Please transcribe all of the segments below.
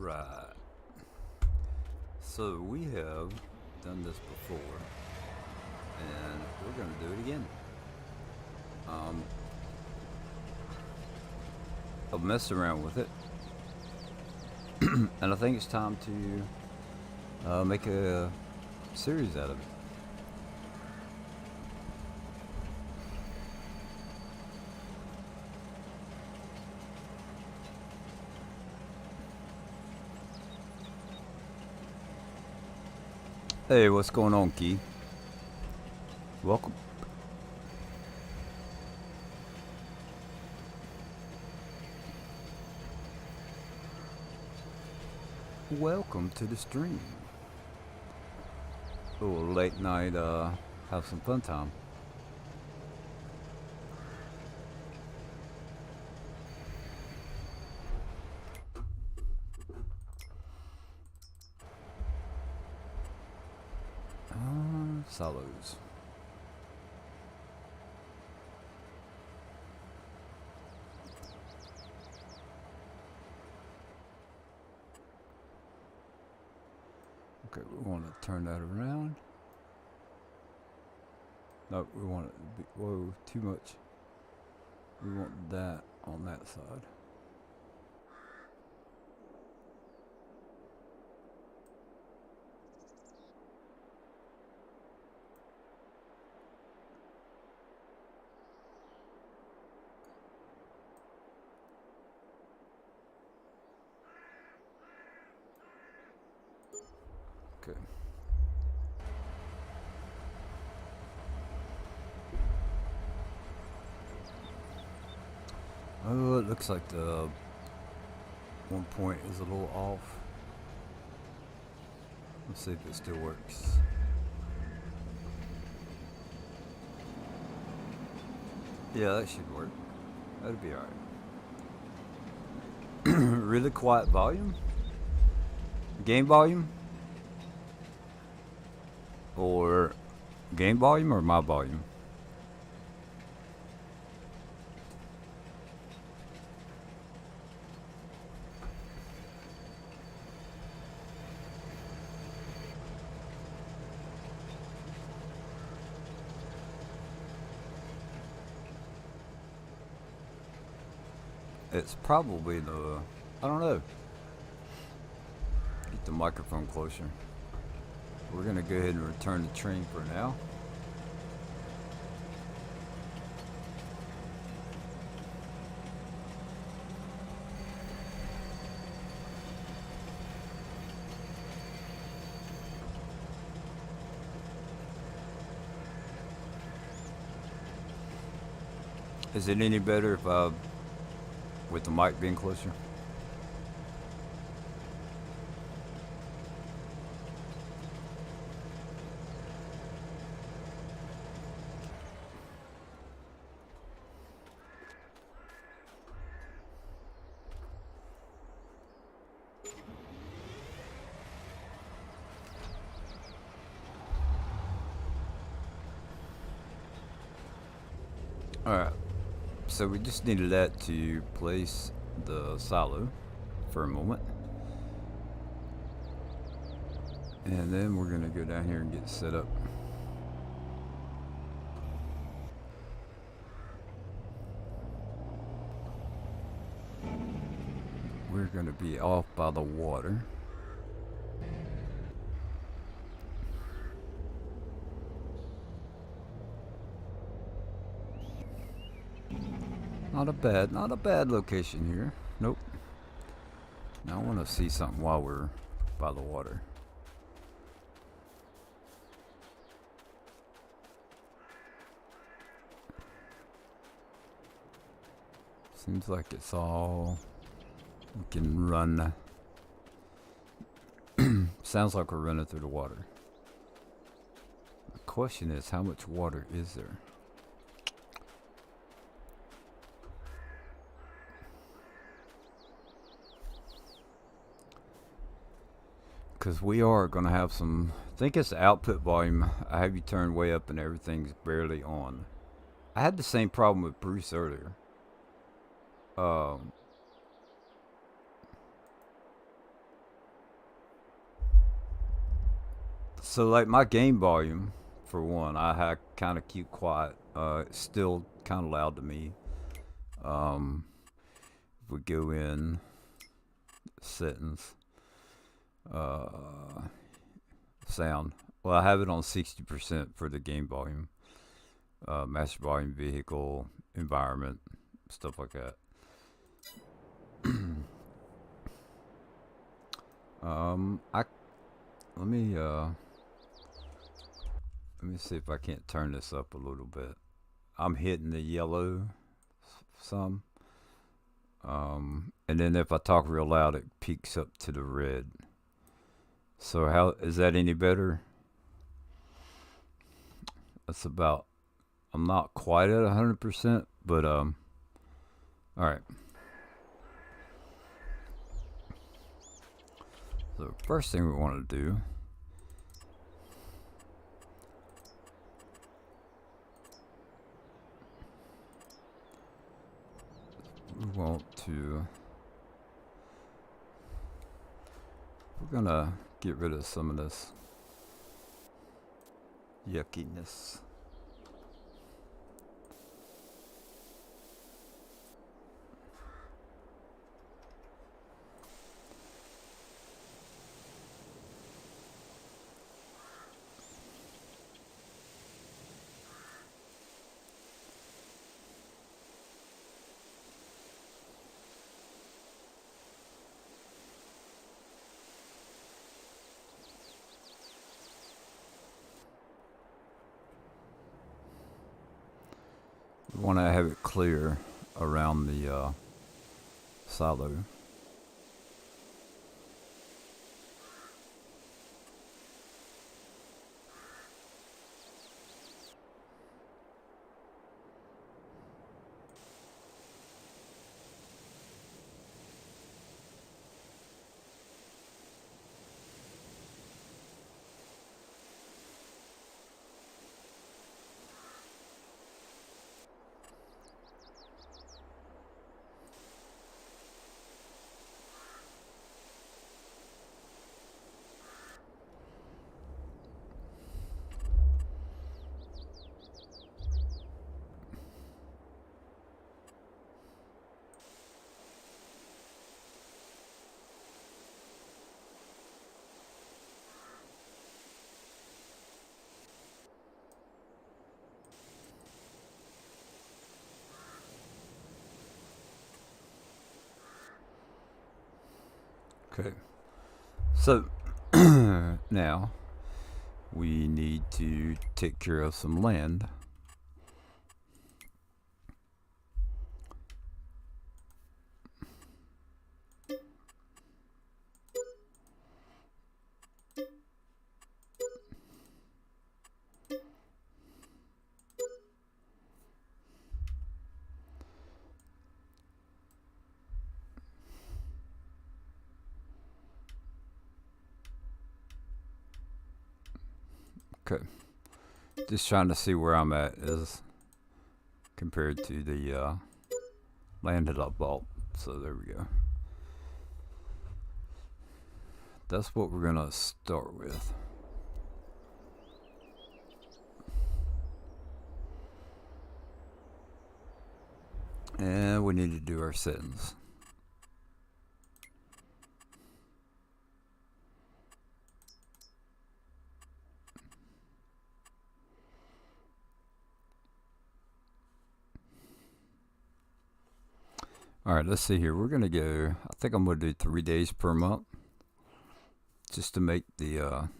Right. So we have done this before, and we're going to do it again. I've messed around with it, and I think it's time to make a series out of it. Hey, what's going on, Key? Welcome. Welcome to the stream. A little late night, have some fun time. Silos. Okay, we want to turn that around. No, we want it to be, whoa, too much. We want that on that side. Okay. Oh, it looks like the one point is a little off. Let's see if it still works. Yeah, that should work. That'll be alright. Really quiet volume? Game volume? Or game volume or my volume? It's probably the, I don't know. Get the microphone closer. We're gonna go ahead and return the train for now. Is it any better if with the mic being closer? Alright, so we just needed that to place the silo for a moment. And then we're gonna go down here and get set up. We're gonna be off by the water. Not a bad location here. Nope. Now I want to see something while we're by the water. Seems like it's all, we can run. Sounds like we're running through the water. The question is, how much water is there? Because we are going to have some, I think it's the output volume. I have you turned way up and everything's barely on. I had the same problem with Bruce earlier. So like my game volume, for one, I kind of keep quiet. It's still kind of loud to me. Um, if we go in settings, uh, sound. Well, I have it on 60% for the game volume, master volume, vehicle, environment, stuff like that. I let me uh let me see if I can't turn this up a little bit. I'm hitting the yellow some. And then if I talk real loud, it peaks up to the red. So how is that any better? That's about. I'm not quite at 100%, but all right. So first thing we want to do, we want to. We're gonna get rid of some of this yuckiness. We want to have it clear around the silo. Okay. So now we need to take care of some land. Okay. Just trying to see where I'm at as compared to the land that I bought. So there we go. That's what we're gonna start with. And we need to do our settings. All right, let's see here. We're gonna go. I think I'm gonna do 3 days per month, just to make the.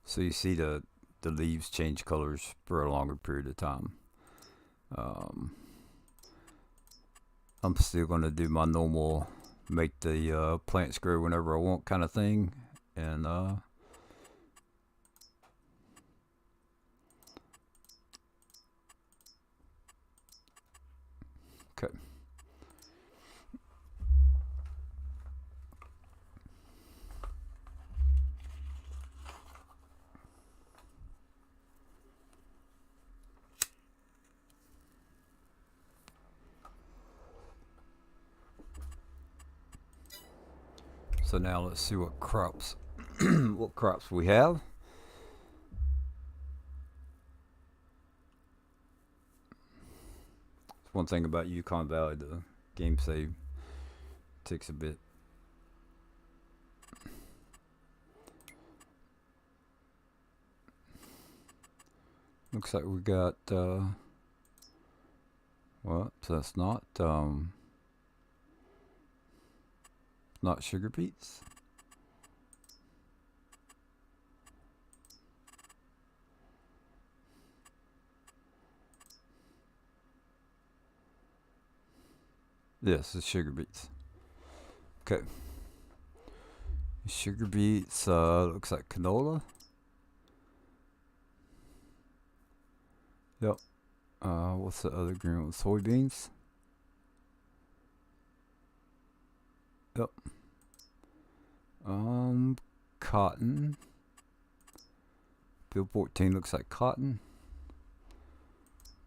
So you see the leaves change colors for a longer period of time. Um, I'm still gonna do my normal, make the plants grow whenever I want kind of thing, and okay. So now let's see what crops what crops we have. One thing about Yukon Valley, the game save takes a bit. Looks like we got what? So that's not sugar beets. Yes, it's sugar beets. Okay. Sugar beets, looks like canola. Yep. What's the other green one? Soybeans. Yep. Cotton. Field 14 looks like cotton.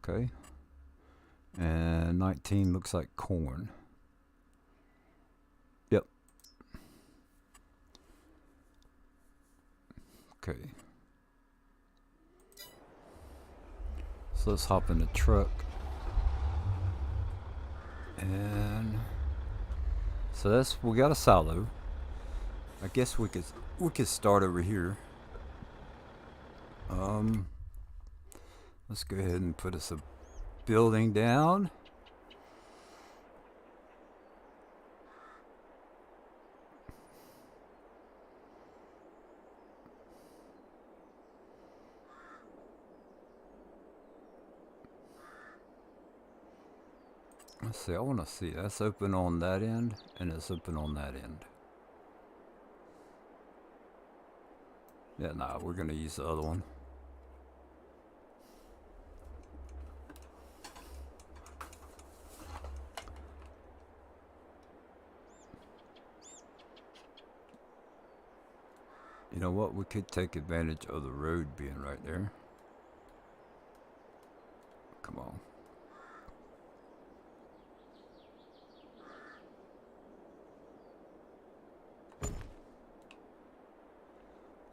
Okay. And 19 looks like corn. Yep. Okay. So let's hop in the truck. And so that's, we got a silo. I guess we could start over here. Let's go ahead and put us a building down. Let's see, I want to see. That's open on that end, and it's open on that end. Yeah, nah, we're going to use the other one. You know what? We could take advantage of the road being right there. Come on.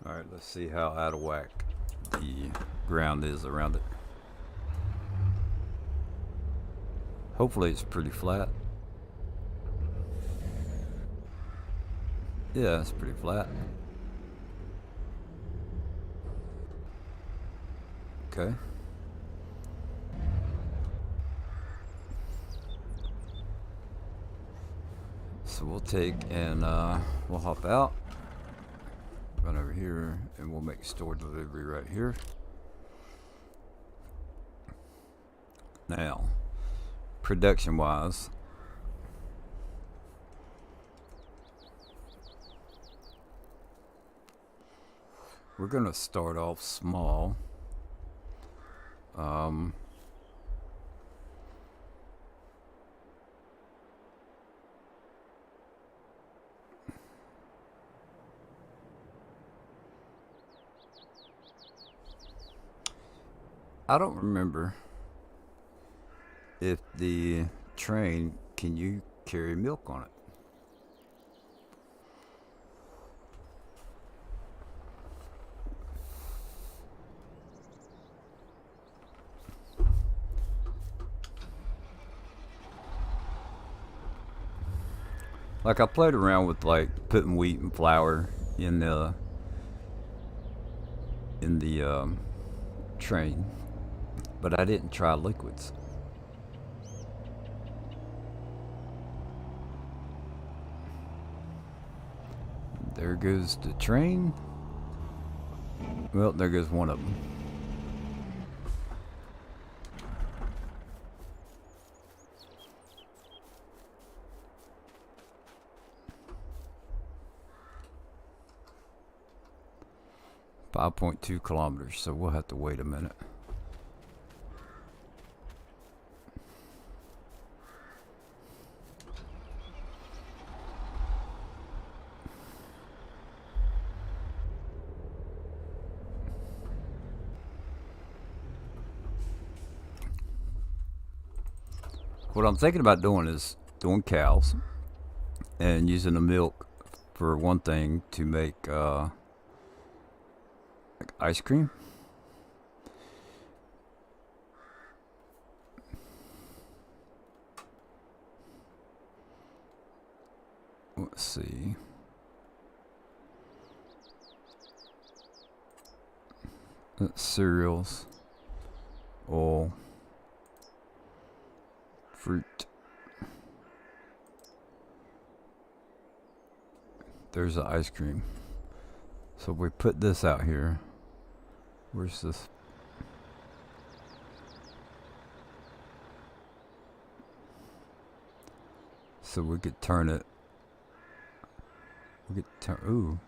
Alright, let's see how out of whack the ground is around it. Hopefully it's pretty flat. Yeah, it's pretty flat. Okay. So we'll take and we'll hop out, run over here, and we'll make store delivery right here. Now, production wise, we're gonna start off small. I don't remember if the train, can you carry milk on it? Like, I played around with like putting wheat and flour in the train, but I didn't try liquids. There goes the train. Well, there goes one of them. .2 kilometers, so we'll have to wait a minute. What I'm thinking about doing is doing cows and using the milk for one thing to make Like ice cream? Let's see. That's cereals, oil, fruit. There's the ice cream. So we put this out here. Where's this? So we could turn it. We could turn. Ooh.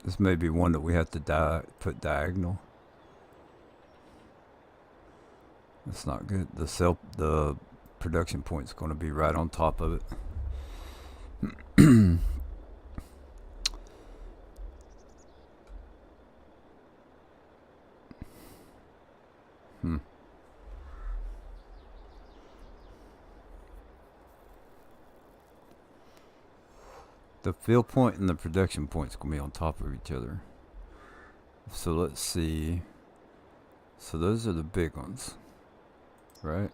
This may be one that we have to put diagonal. That's not good. The production point's going to be right on top of it. The fill point and the production point's going to be on top of each other. So let's see. So those are the big ones, right?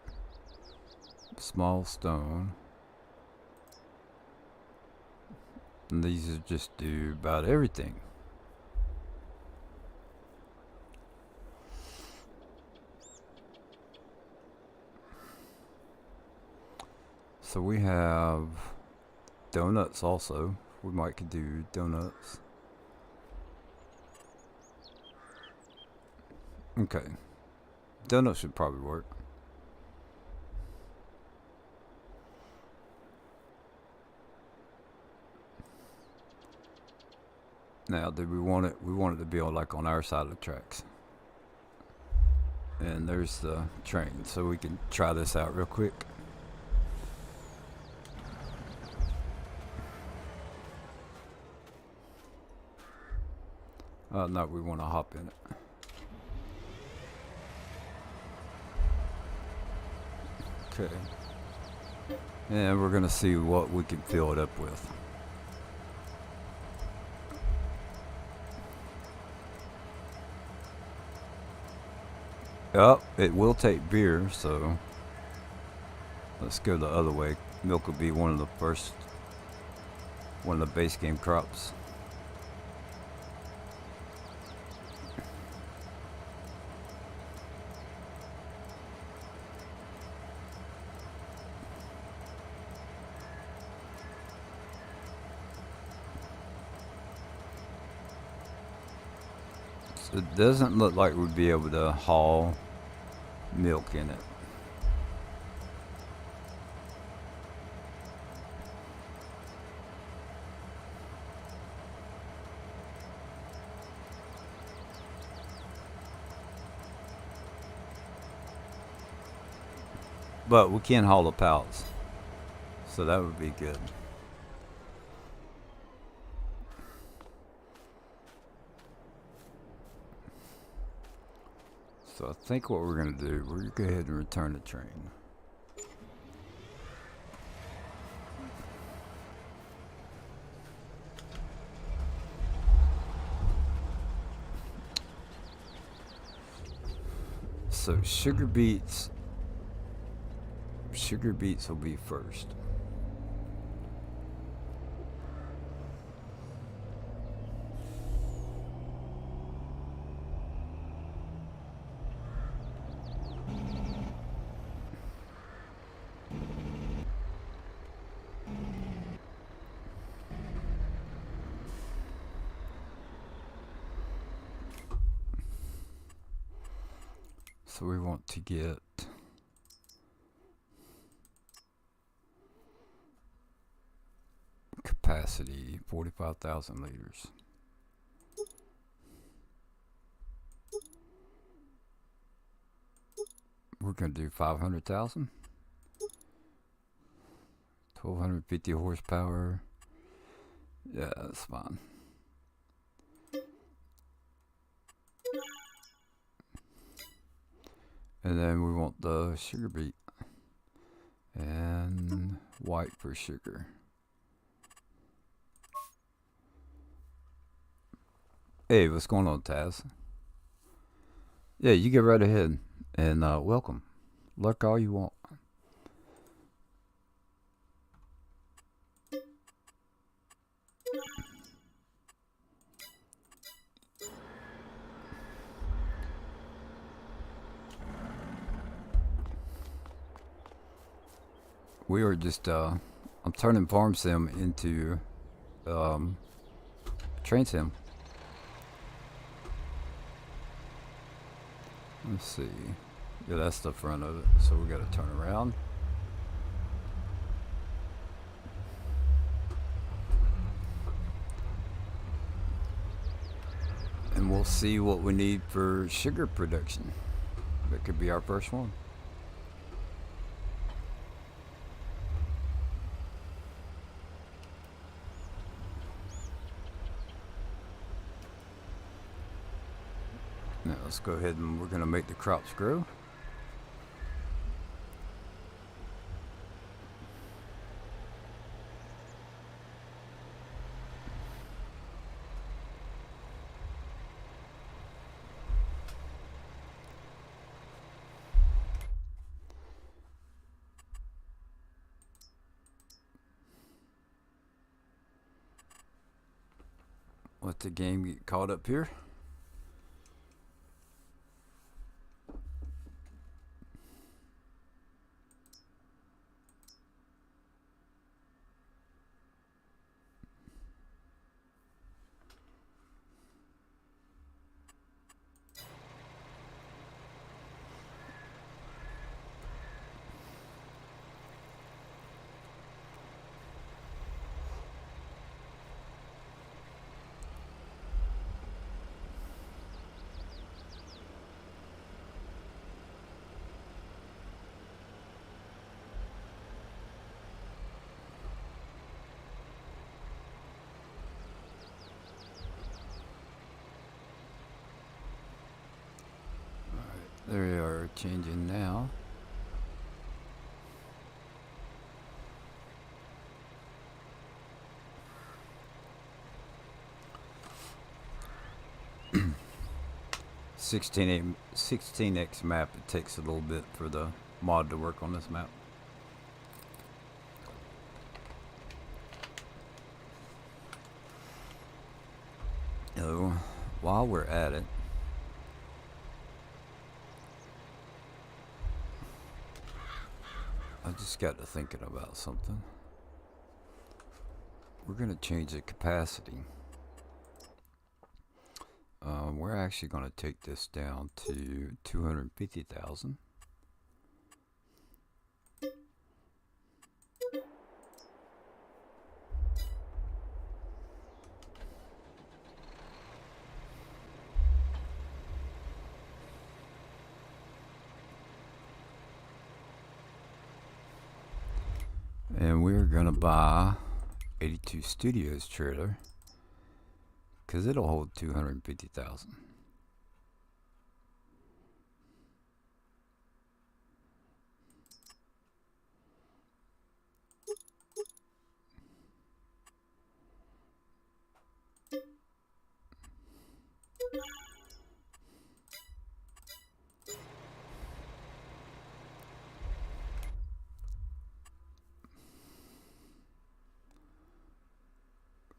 Small stone. And these are just do about everything. So we have donuts also. We might could do donuts. Okay. Donuts should probably work. Now, do we want it? We want it to be on like on our side of the tracks. And there's the train, so we can try this out real quick. No, we want to hop in it. Okay. And we're going to see what we can fill it up with. Oh, it will take beer, so let's go the other way. Milk will be one of the base game crops. It doesn't look like we'd be able to haul milk in it. But we can haul the pallets, so that would be good. So I think what we're going to do, we're going to go ahead and return the train. So sugar beets will be first. So we want to get capacity 45,000 liters. We're going to do 500,000. 1250 horsepower. Yeah, that's fine. And then we want the sugar beet. And white for sugar. Hey, what's going on, Taz? Yeah, you get right ahead and welcome. Look all you want. We are just I'm turning farm sim into train sim. Let's see. Yeah, that's the front of it. So we got to turn around. And we'll see what we need for sugar production. That could be our first one. Now let's go ahead and we're going to make the crops grow. Let the game get caught up here. They are changing now. $16x map. It takes a little bit for the mod to work on this map. So while we're at it, I just got to thinking about something. We're going to change the capacity. We're actually going to take this down to 250,000. And we're going to buy 82 Studios trailer because it'll hold 250,000.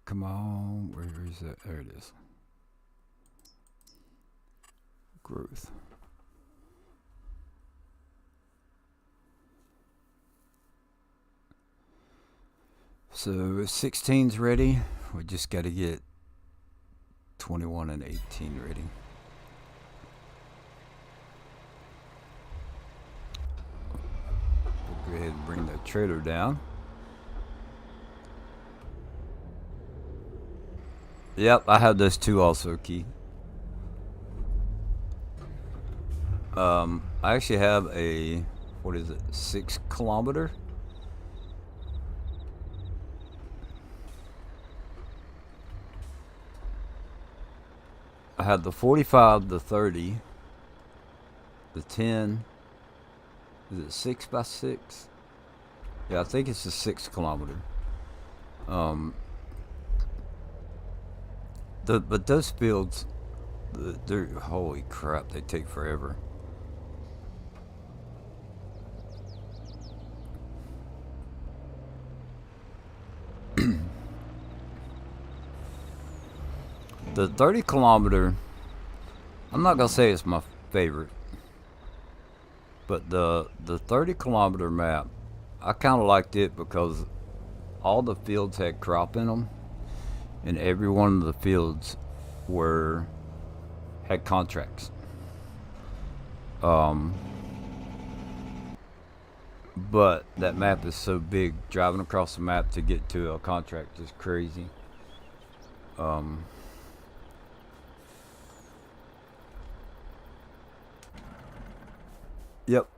Come on, where is that? There it is. Growth. So 16's ready. We just got to get 21 and 18 ready. We'll go ahead and bring the trailer down. Yep, I have those two also, Key. I actually have a, what is it, 6 kilometer? I had the 45, the 30, the 10, is it 6x6? Yeah, I think it's a 6 kilometer. Um, but those fields, they're holy crap, they take forever. The 30 kilometer, I'm not gonna say it's my favorite, but the 30 kilometer map, I kind of liked it because all the fields had crop in them, and every one of the fields were had contracts. Um, but that map is so big, driving across the map to get to a contract is crazy. Um, yep.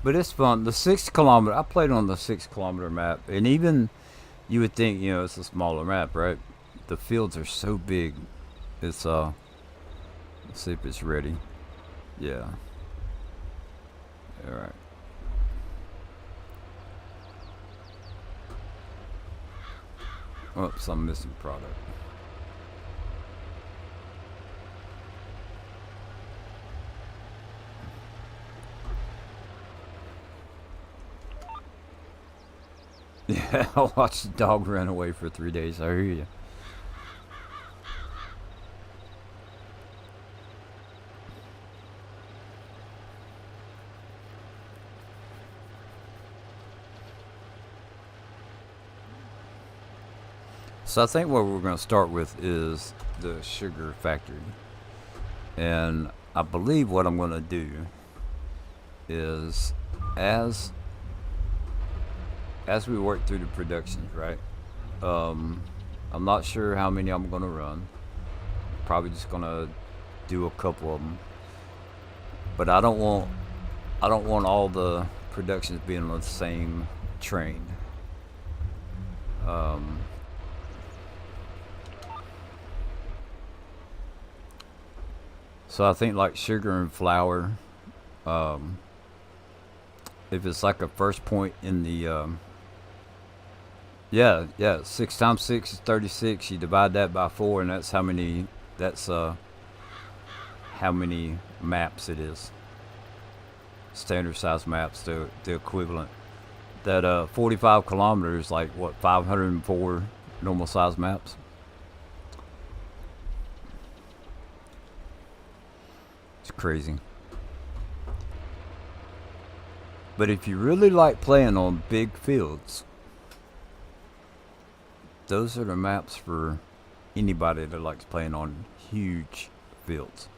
But it's fun. The 6 kilometer, I played on the 6 kilometer map, and even you would think, it's a smaller map, right? The fields are so big. It's let's see if it's ready. Yeah. All right. Oops, I'm missing product. Yeah, I watched the dog run away for 3 days. I hear you. So I think what we're going to start with is the sugar factory. And I believe what I'm going to do is as as we work through the productions, right? Um, I'm not sure how many I'm going to run. Probably just going to do a couple of them. But I don't want all the productions being on the same train. Um, so I think like sugar and flour. Um, if it's like a first point in the yeah, 6 times 6 is 36. You divide that by 4, and that's how many. That's how many maps it is. Standard size maps, the equivalent. That 45 kilometers, like what, 504 normal size maps. It's crazy. But if you really like playing on big fields, those are the maps for anybody that likes playing on huge fields.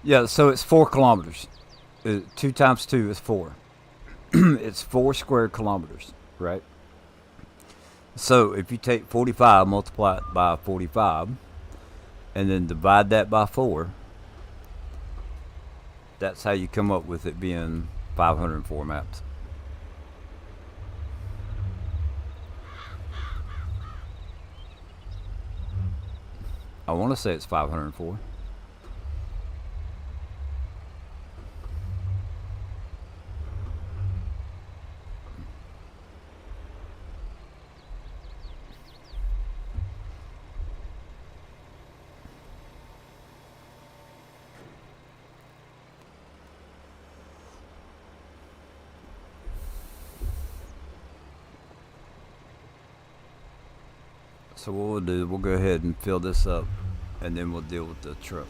Yeah, so it's 4 kilometers. 2 times 2 is 4. It's 4 square kilometers, right? So if you take 45, multiply it by 45, and then divide that by 4, that's how you come up with it being 504 maps. I want to say it's 504. So what we'll do, we'll go ahead and fill this up, and then we'll deal with the truck.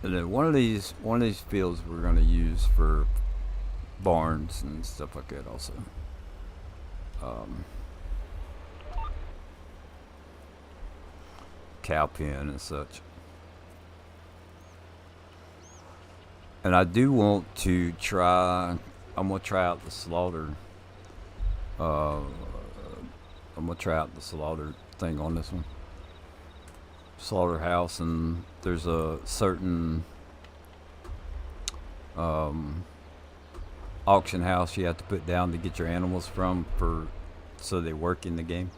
And then one of these fields we're going to use for barns and stuff like that also. Cow pen and such. And I do want to try. I'm gonna try out the slaughter. I'm gonna try out the slaughter thing on this one. Slaughterhouse, and there's a certain auction house you have to put down to get your animals from so they work in the game.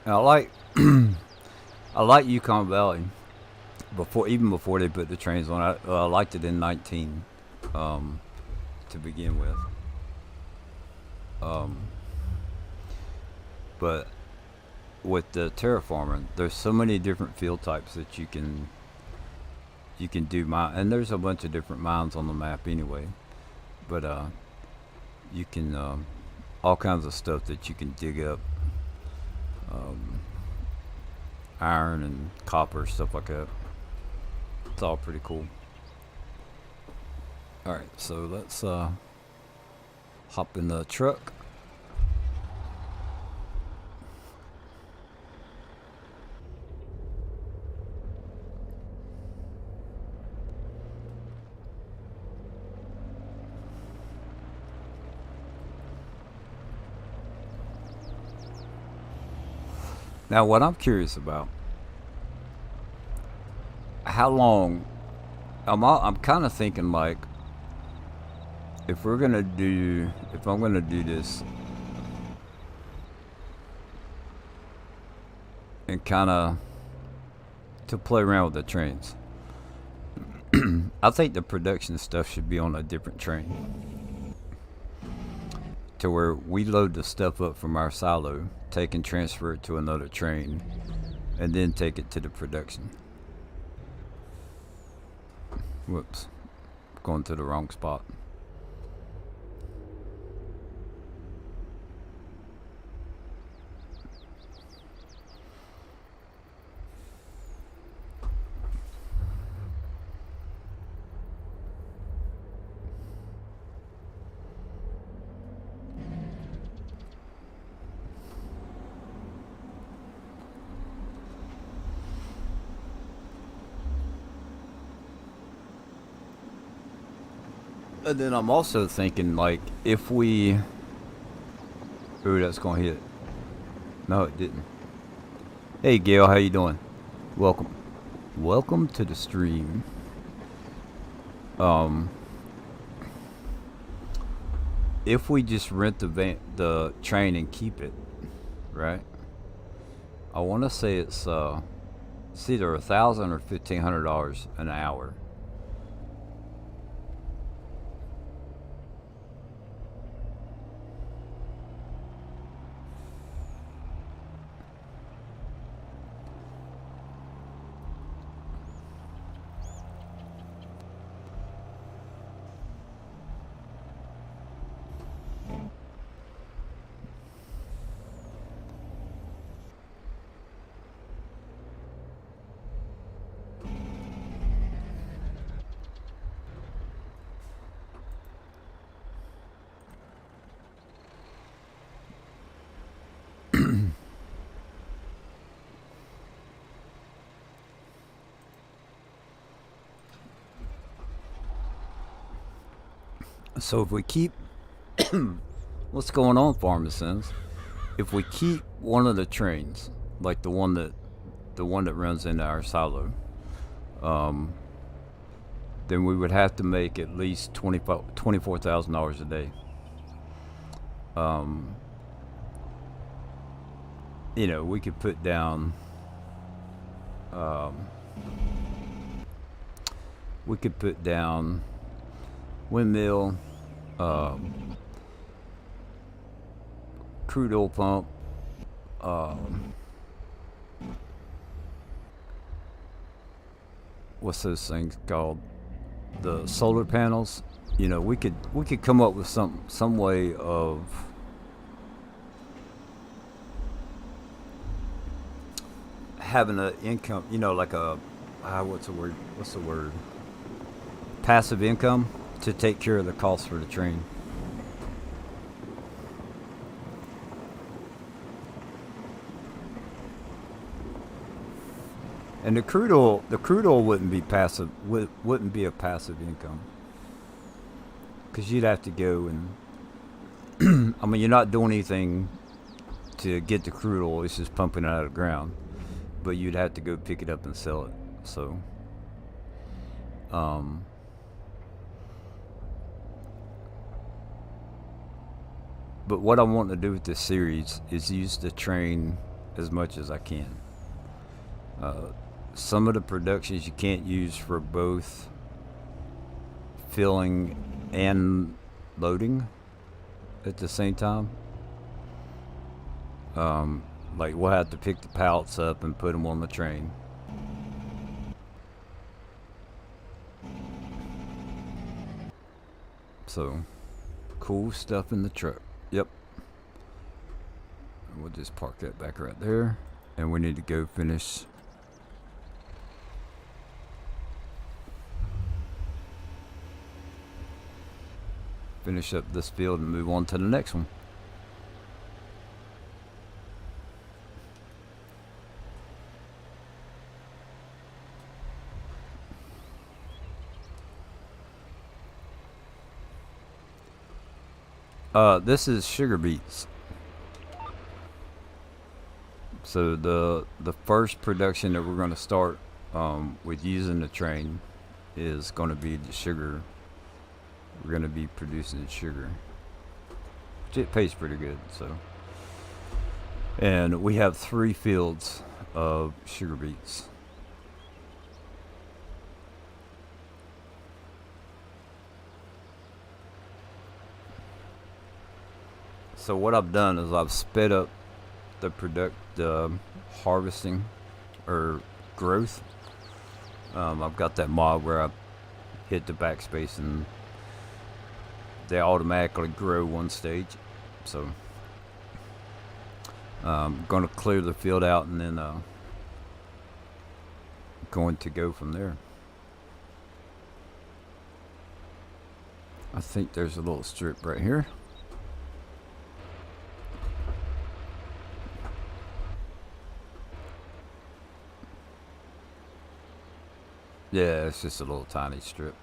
And I like I like Yukon Valley even before they put the trains on. I liked it in 19 to begin with. But with the terraforming, there's so many different field types that you can do mine, and there's a bunch of different mines on the map anyway. But you can all kinds of stuff that you can dig up. Iron and copper, stuff like that. It's all pretty cool. Alright, so let's hop in the truck. Now, what I'm curious about, how long, I'm kind of thinking like, if I'm gonna do this, and kind of to play around with the trains, I think the production stuff should be on a different train, to where we load the stuff up from our silo, take and transfer it to another train, and then take it to the production. Whoops, going to the wrong spot. And then I'm also thinking, like, if we... Ooh, that's gonna hit. No, it didn't. Hey, Gail, how you doing? Welcome. Welcome to the stream. if we just rent the train and keep it, right? I want to say it's either $1,000 or $1,500 an hour. So if we keep what's going on, Pharmacins? If we keep one of the trains, like the one that runs into our silo, um, then we would have to make at least $24,000 a day. Um, we could put down, um, we could put down windmill, um, crude oil pump, um, what's those things called? The solar panels. We could come up with some way of having an income. Like a what's the word? What's the word? Passive income to take care of the cost for the train. And the crude oil wouldn't be passive. Wouldn't be a passive income because you'd have to go and I mean, you're not doing anything to get the crude oil. It's just pumping it out of the ground. But you'd have to go pick it up and sell it. So, um, but what I want to do with this series is use the train as much as I can. Uh, some of the productions you can't use for both filling and loading at the same time. Um, like we'll have to pick the pallets up and put them on the train. So, cool stuff in the truck. Yep. We'll just park that back right there. And we need to go finish up this field and move on to the next one. This is sugar beets. So the first production that we're going to start with using the train is going to be the sugar. We're going to be producing sugar, which it pays pretty good. So, and we have 3 fields of sugar beets. So what I've done is I've sped up the harvesting or growth. I've got that mod where I hit the backspace and they automatically grow one stage. So I'm going to clear the field out and then going to go from there. I think there's a little strip right here. Yeah, it's just a little tiny strip.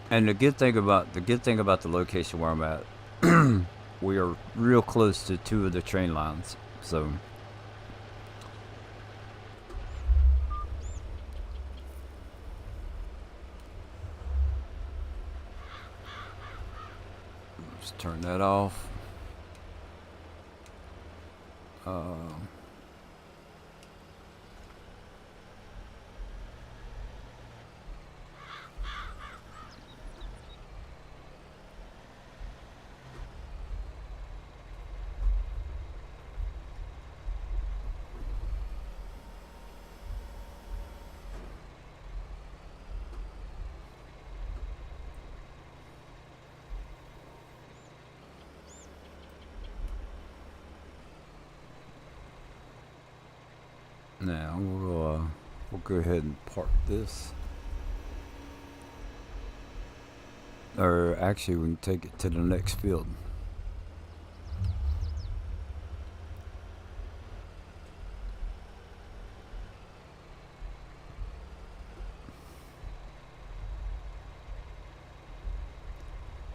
And the good thing about the location where I'm at we are real close to 2 of the train lines, so let's turn that off. Now we'll go ahead and park this. Or actually, we can take it to the next field.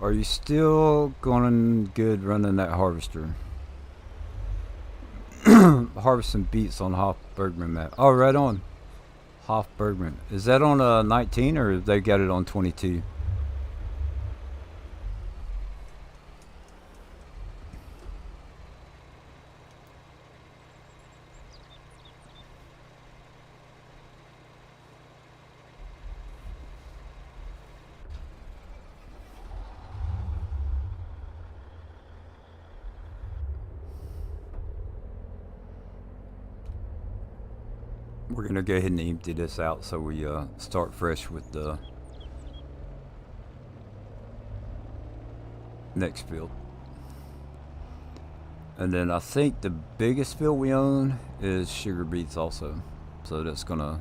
Are you still going good running that harvester? Harvesting beets on Hoff-Bergman map. Oh, right on. Hoff-Bergman. Is that on 19 or they got it on 22? We're going to go ahead and empty this out so we start fresh with the next field. And then I think the biggest field we own is sugar beets also. So that's gonna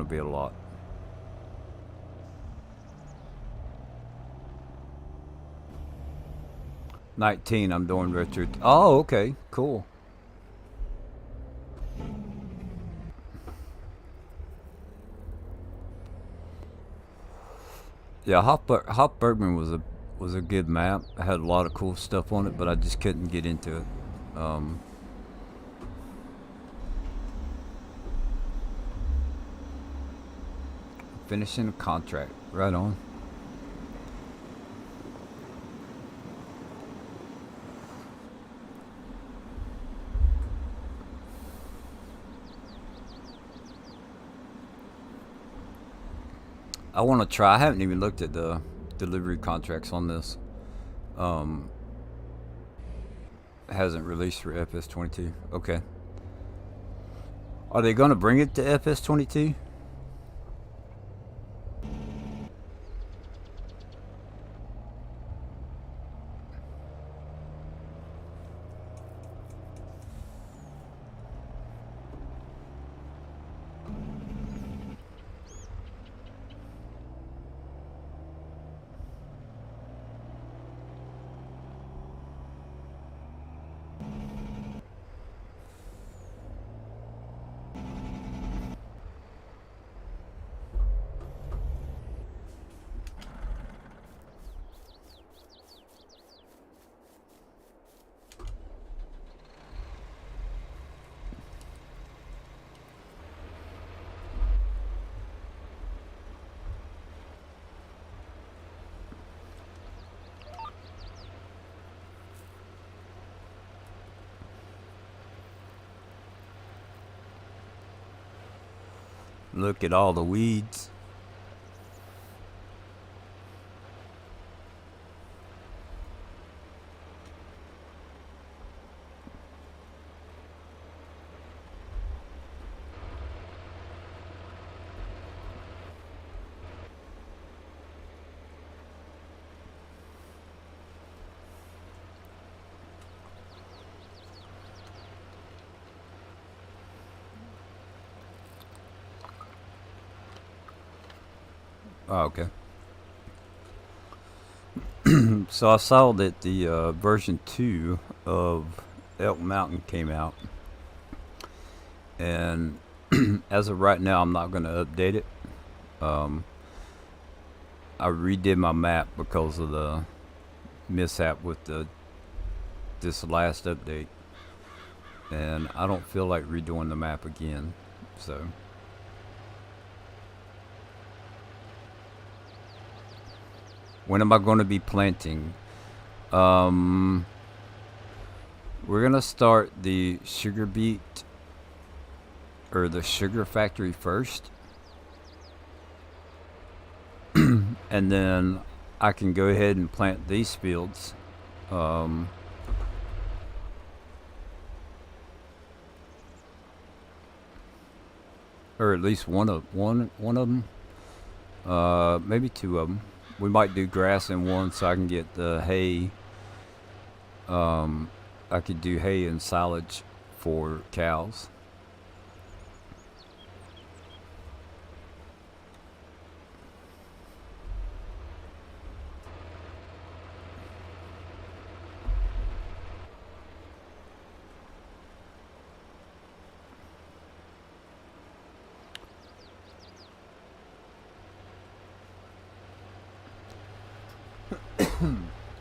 be a lot. $19 I'm doing retro. Oh, okay, cool. Yeah, Hoff-Bergman was a good map. I had a lot of cool stuff on it, but I just couldn't get into it. Finishing a contract, right on. I want to try. I haven't even looked at the delivery contracts on this. Hasn't released for FS22. Okay. Are they going to bring it to FS22? Look at all the weeds. Oh, okay. So I saw that the version 2 of Elk Mountain came out, and as of right now, I'm not going to update it. I redid my map because of the mishap with the this last update, and I don't feel like redoing the map again. So when am I going to be planting? We're gonna start the sugar beet or the sugar factory first, and then I can go ahead and plant these fields. Or at least one of them, maybe two of them. We might do grass in one, so I can get the hay. I could do hay and silage for cows.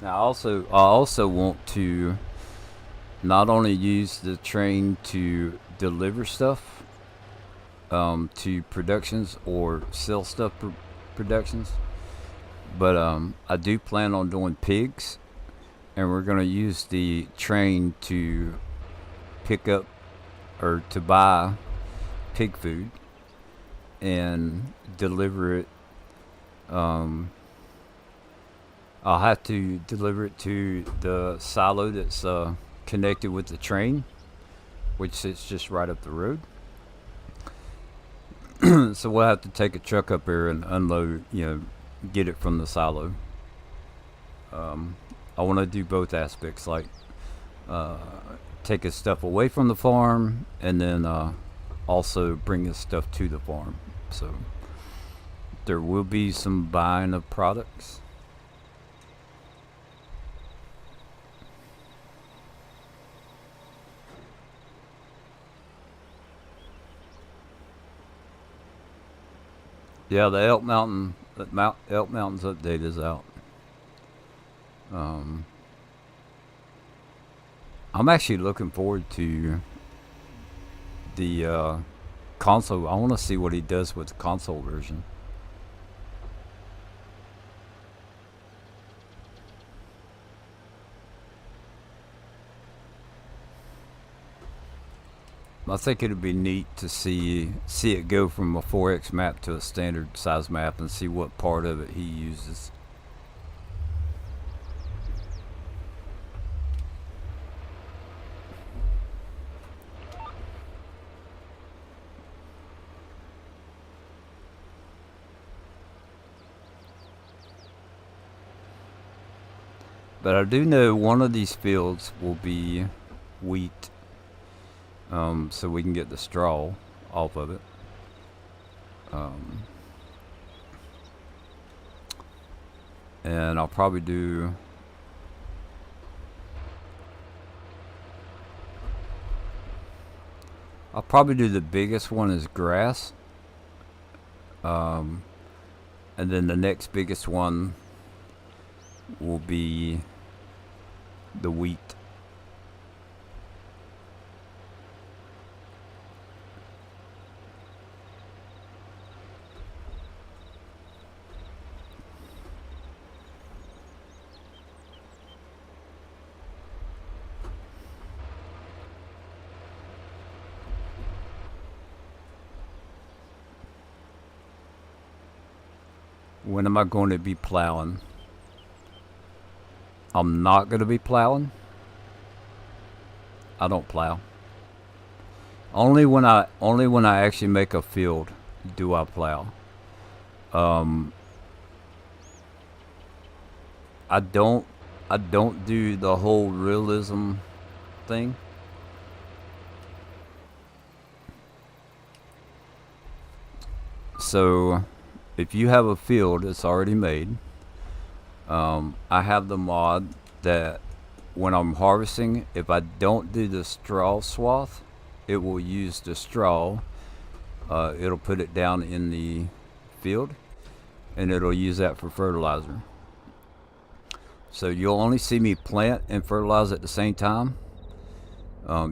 Now, I also want to not only use the train to deliver stuff to productions or sell stuff productions, but I do plan on doing pigs, and we're gonna use the train to pick up or to buy pig food and deliver it. I'll have to deliver it to the silo that's connected with the train, which sits just right up the road. So we'll have to take a truck up here and unload, get it from the silo. I want to do both aspects, like taking stuff away from the farm and then also bringing stuff to the farm. So there will be some buying of products. Yeah, the Elk Mountains update is out. I'm actually looking forward to the console. I want to see what he does with the console version. I think it'd be neat to see it go from a 4x map to a standard size map and see what part of it he uses. But I do know one of these fields will be wheat. So we can get the straw off of it. And I'll probably do the biggest one is grass. And then the next biggest one will be the wheat. When am I going to be plowing? I'm not going to be plowing. I don't plow. Only when I actually make a field do I plow. I don't do the whole realism thing. So if you have a field that's already made, I have the mod that when I'm harvesting, if I don't do the straw swath, it will use the straw. It'll put it down in the field, and it'll use that for fertilizer. So you'll only see me plant and fertilize at the same time,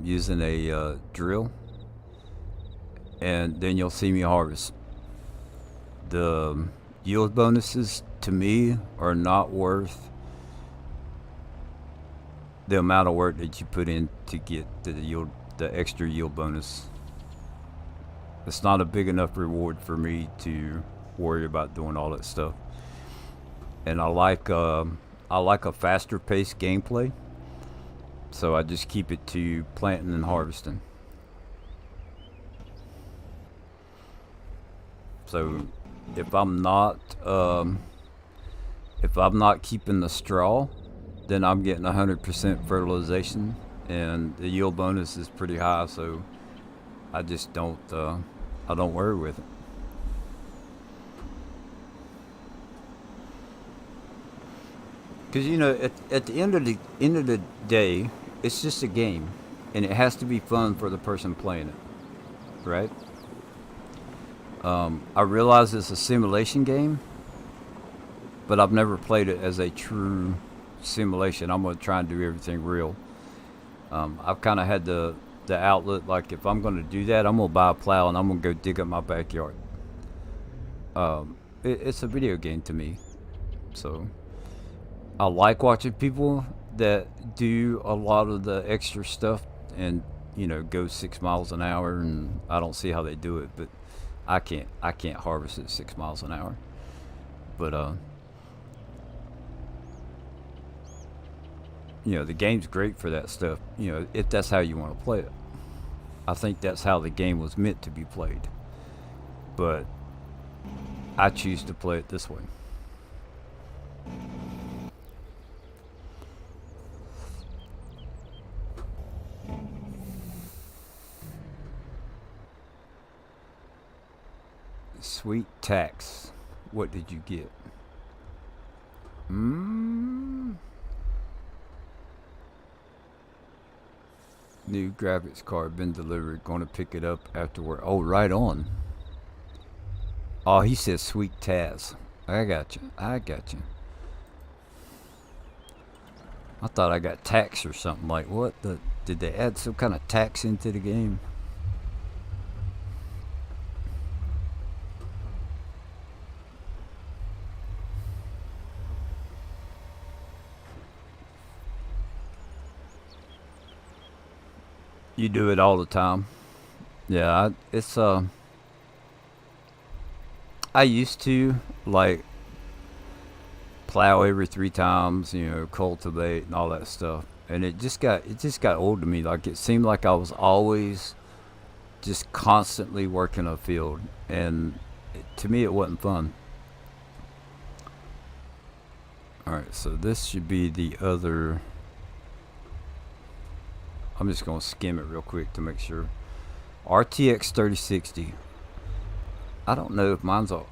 using a drill, and then you'll see me harvest. The yield bonuses to me are not worth the amount of work that you put in to get the extra yield bonus. It's not a big enough reward for me to worry about doing all that stuff. And I like a faster paced gameplay, so I just keep it to planting and harvesting. So if I'm not keeping the straw, then I'm getting 100% fertilization, and the yield bonus is pretty high. So I just don't worry with it. Because at the end of the day, it's just a game, and it has to be fun for the person playing it, right? I realize it's a simulation game, but I've never played it as a true simulation. I'm gonna try and do everything real. I've kind of had the outlet, like if I'm gonna do that, I'm gonna buy a plow and I'm gonna go dig up my backyard. It's a video game to me, so I like watching people that do a lot of the extra stuff and go 6 miles an hour, and I don't see how they do it, but I can't harvest at 6 miles an hour. But the game's great for that stuff. If that's how you want to play it. I think that's how the game was meant to be played. But I choose to play it this way. Sweet tax. What did you get? New graphics card been delivered. Going to pick it up after work. Oh, right on. Oh, he says sweet Taz. I got you. I thought I got tax or something. Like, what? Did they add some kind of tax into the game? You do it all the time. Yeah, I used to like plow every 3 times, cultivate and all that stuff, and it just got old to me. Like it seemed like I was always just constantly working a field, and to me it wasn't fun. All right, so this should be the other. I'm just gonna skim it real quick to make sure. RTX 3060. I don't know if mine's a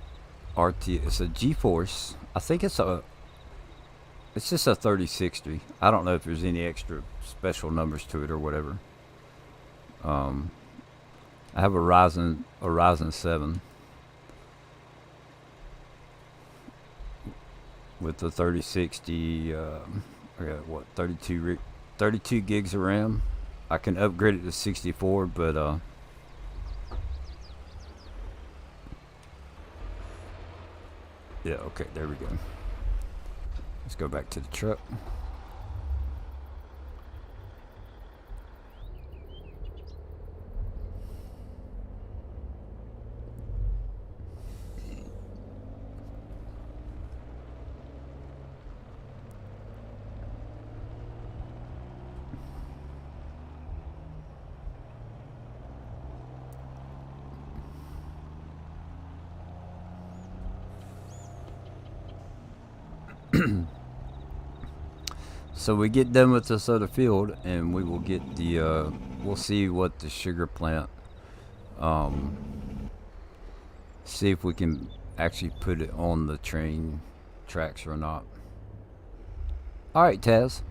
RTX. It's a GeForce. I think it's just a 3060. I don't know if there's any extra special numbers to it or whatever. I have a Ryzen 7 with the 3060. I got what 32 gigs of RAM. I can upgrade it to 64, but yeah, okay, there we go. Let's go back to the truck. So we get done with this other field, and we will get the we'll see what the sugar plant, see if we can actually put it on the train tracks or not. All right, Taz.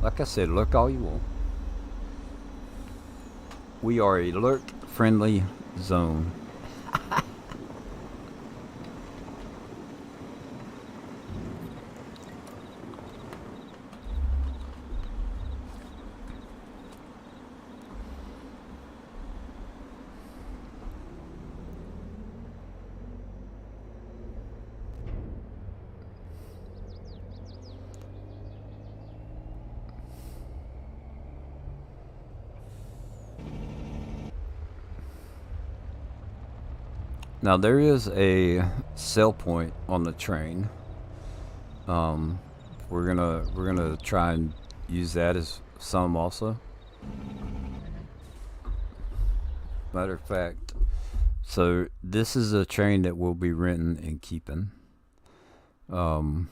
Like I said, look all you want. We are a lurk friendly zone. Now there is a sell point on the train. We're gonna try and use that as some also. Matter of fact, so this is a train that we'll be renting and keeping. Um,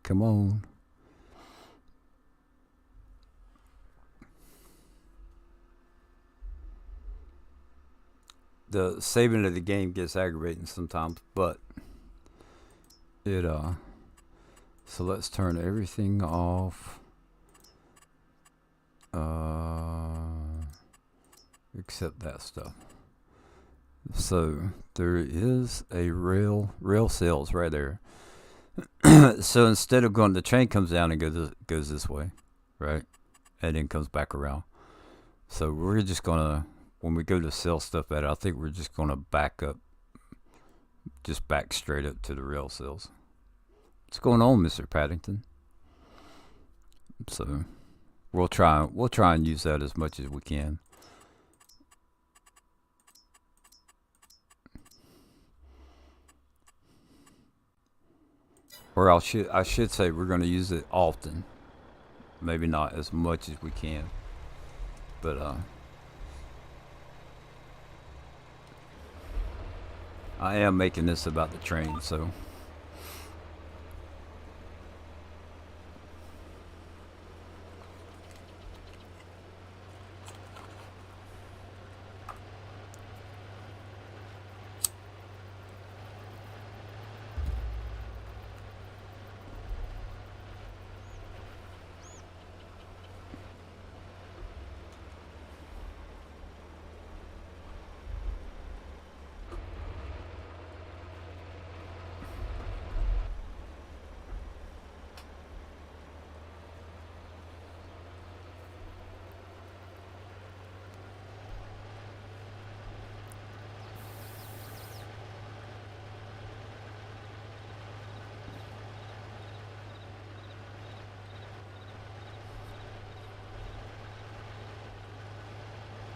Come on. The saving of the game gets aggravating sometimes, but it so let's turn everything off. Except that stuff. So there is a rail sales right there. So instead of going, the train comes down and goes this way, right, and then comes back around. So we're just gonna, when we go to sell stuff at it, I think we're just gonna back up, just back straight up to the rail sales. What's going on, Mr. Paddington? So we'll try and use that as much as we can. Or I should say we're going to use it often. Maybe not as much as we can, but I am making this about the train, so.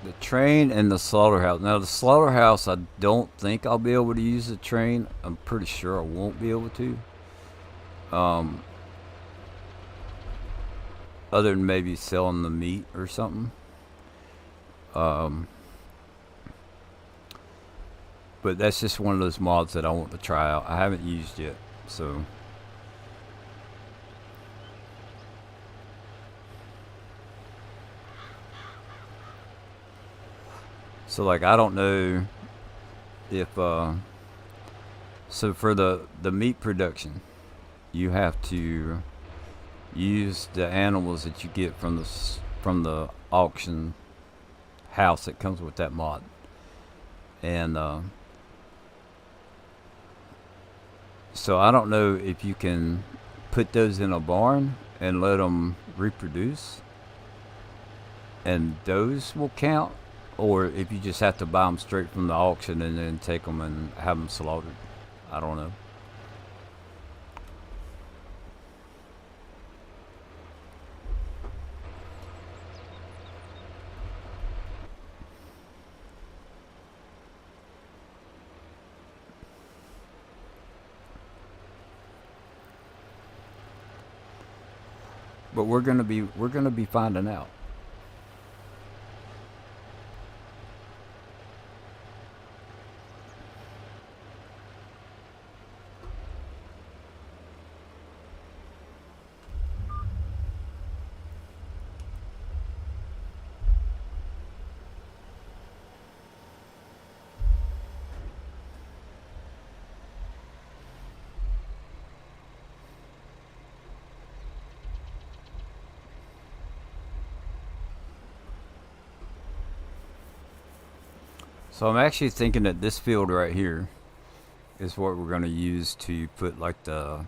The train and the slaughterhouse. Now the slaughterhouse, I don't think I'll be able to use the train. I'm pretty sure I won't be able to. Other than maybe selling the meat or something. But that's just one of those mods that I want to try out. I haven't used yet, so. So like I don't know if so for the meat production, you have to use the animals that you get from the auction house that comes with that mod, and so I don't know if you can put those in a barn and let them reproduce, and those will count, or if you just have to buy them straight from the auction and then take them and have them slaughtered. I don't know. But we're gonna be finding out. So I'm actually thinking that this field right here is what we're gonna use to put like the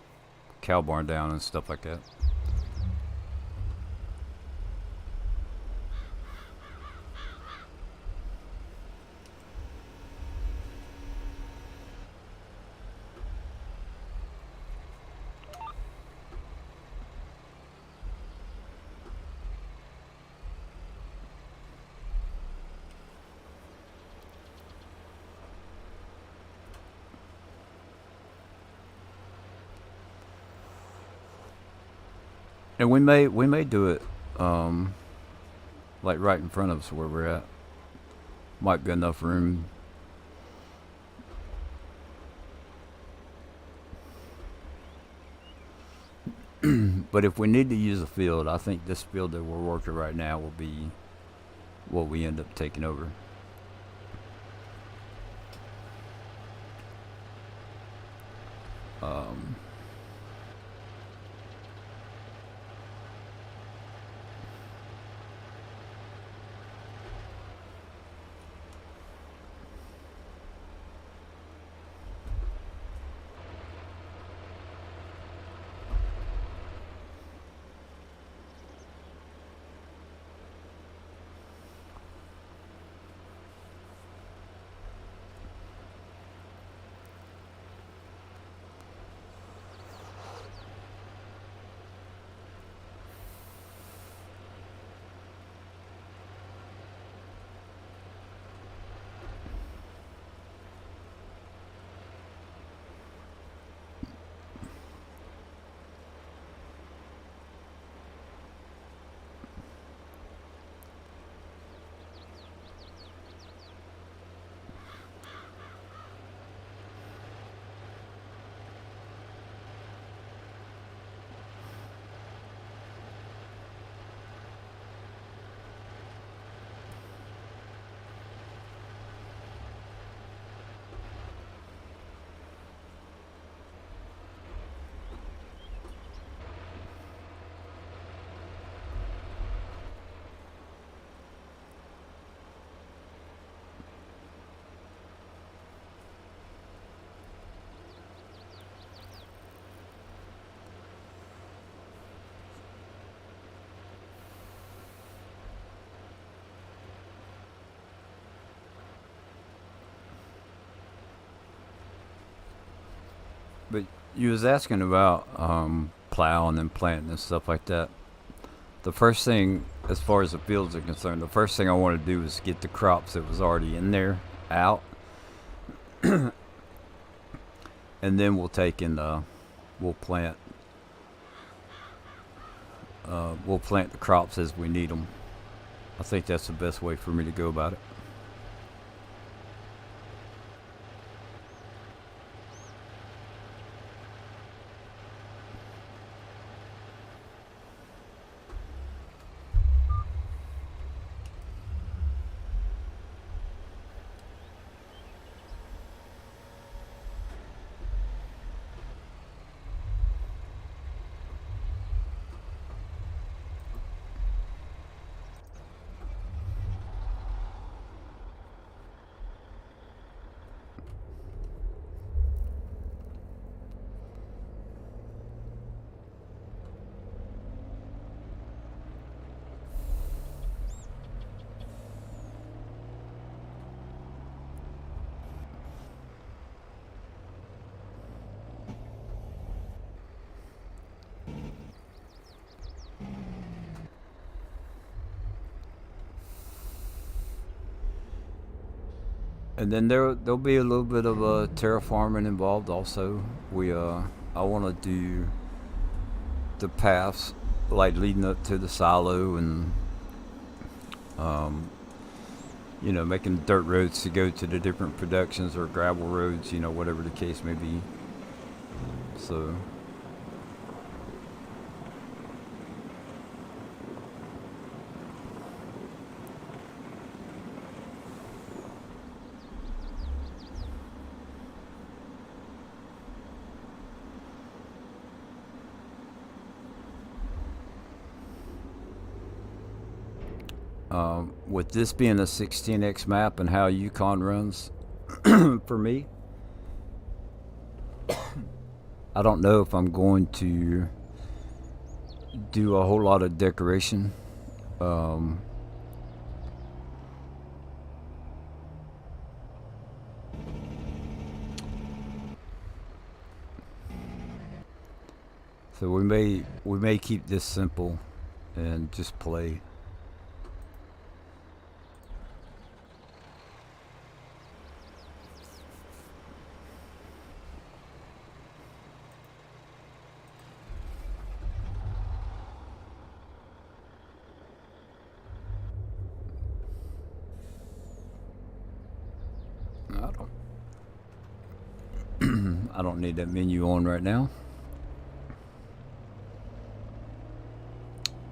cow barn down and stuff like that. And we may do it um, like right in front of us where we're at. Might be enough room. But if we need to use a field, I think this field that we're working right now will be what we end up taking over. Um, but you was asking about plowing and planting and stuff like that. The first thing, as far as the fields are concerned, the first thing I want to do is get the crops that was already in there out, and then we'll take and we'll plant we'll plant the crops as we need them. I think that's the best way for me to go about it. And then there'll be a little bit of terraforming involved also. We I want to do the paths like leading up to the silo and um, making dirt roads to go to the different productions or gravel roads, whatever the case may be. So with this being a 16x map and how Yukon runs, for me, I don't know if I'm going to do a whole lot of decoration. Um, so we may keep this simple and just play. I don't need that menu on right now.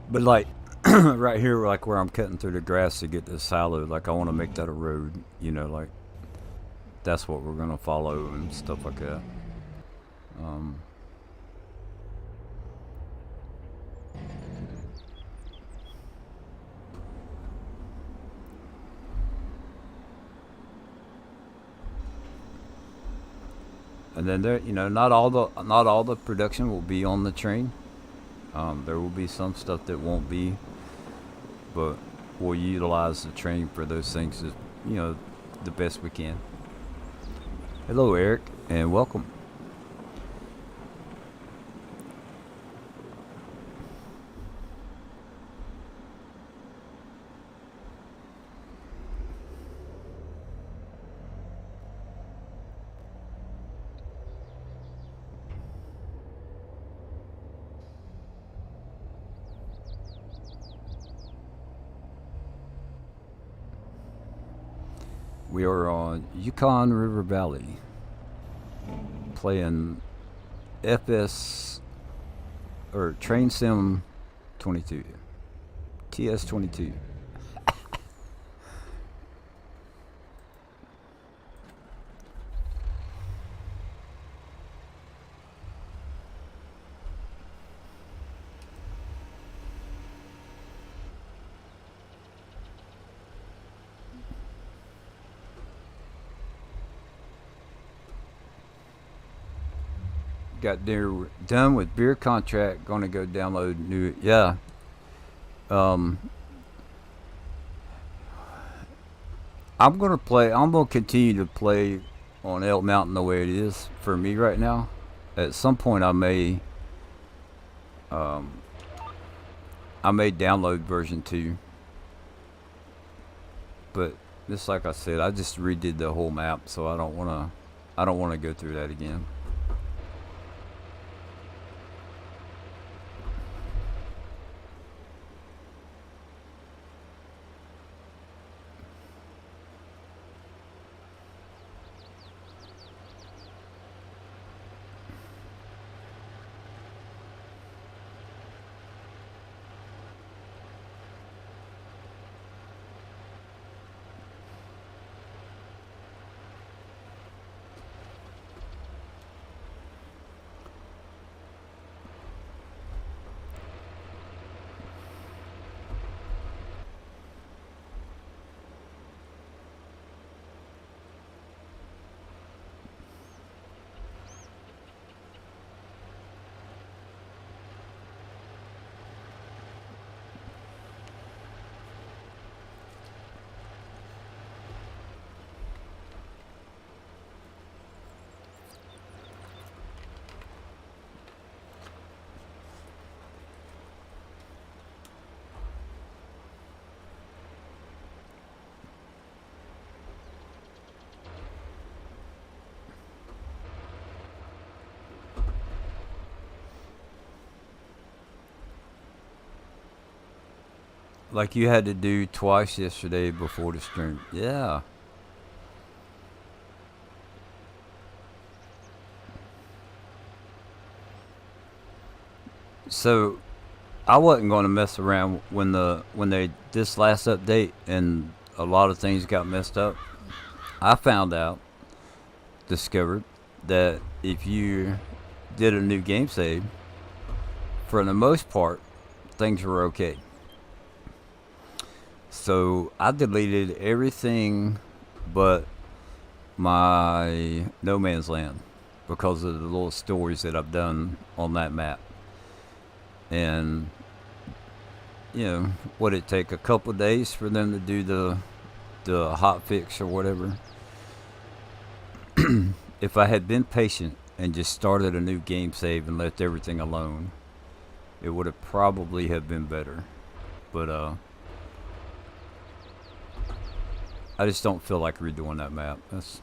But like right here, like where I'm cutting through the grass to get this silo, like I want to make that a road. You know, like that's what we're gonna follow and stuff like that. Um, and then there, you know, not all the production will be on the train. There will be some stuff that won't be, but we'll utilize the train for those things, as, you know, the best we can. Hello, Eric, and welcome. We are on Yukon River Valley, playing FS or Train Sim 22, TS 22. Got there done with beer contract. Gonna go download new. Yeah. Um, I'm gonna play. I'm gonna continue to play on Elk Mountain the way it is for me right now. At some point, um, I may download version 2, but just like I said, I just redid the whole map, so I don't wanna go through that again. Like you had to do twice yesterday before the stream. Yeah. So I wasn't going to mess around when they this last update and a lot of things got messed up. I found out, discovered that if you did a new game save, for the most part, things were okay. So I deleted everything but my No Man's Land because of the little stories that I've done on that map. And you know, would it take a couple days for them to do the hot fix or whatever? If I had been patient and just started a new game save and left everything alone, it would have probably have been better. But I just don't feel like redoing that map. That's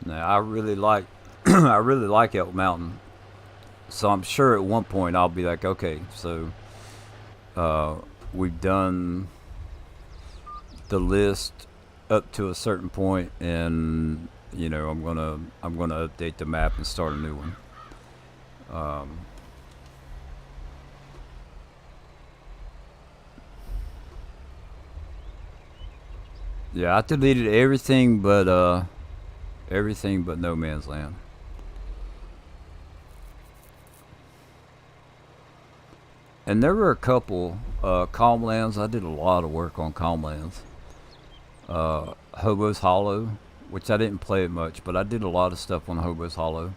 now I really like I really like Elk Mountain. So I'm sure at one point I'll be like, okay, so we've done the list up to a certain point, and you know, I'm gonna update the map and start a new one. Yeah, I deleted everything but No Man's Land. And there were a couple Calmlands. I did a lot of work on Calmlands. Hobo's Hollow, which I didn't play it much, but I did a lot of stuff on Hobo's Hollow.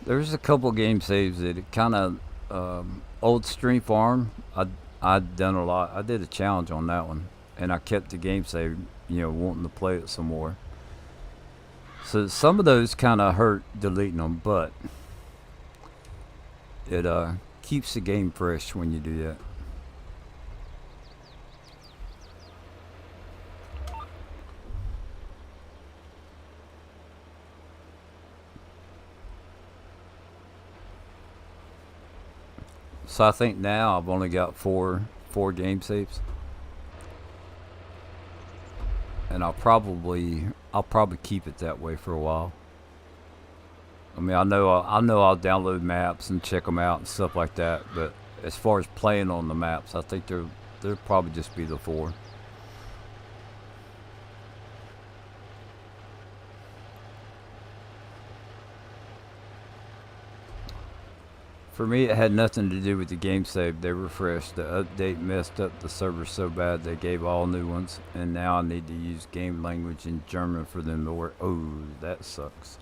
There's a couple game saves that it kind of Old Stream Farm. I'd done a lot. I did a challenge on that one, and I kept the game save. You know, wanting to play it some more. So some of those kind of hurt deleting them, but it keeps the game fresh when you do that. So I think now I've only got four game saves, and I'll probably keep it that way for a while. I mean, I know I'll download maps and check them out and stuff like that, but as far as playing on the maps, I think there'll probably just be the 4. For me, it had nothing to do with the game save. They refreshed. The update messed up the server so bad they gave all new ones, and now I need to use game language in German for them to work. Oh, that sucks.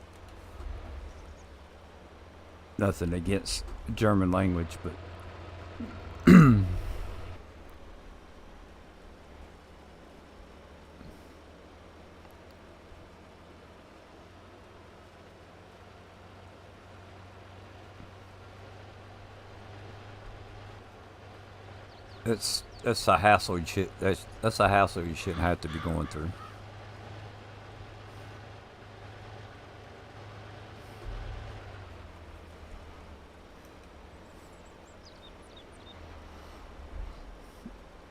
Nothing against German language, but that's a hassle you should that's a hassle you shouldn't have to be going through.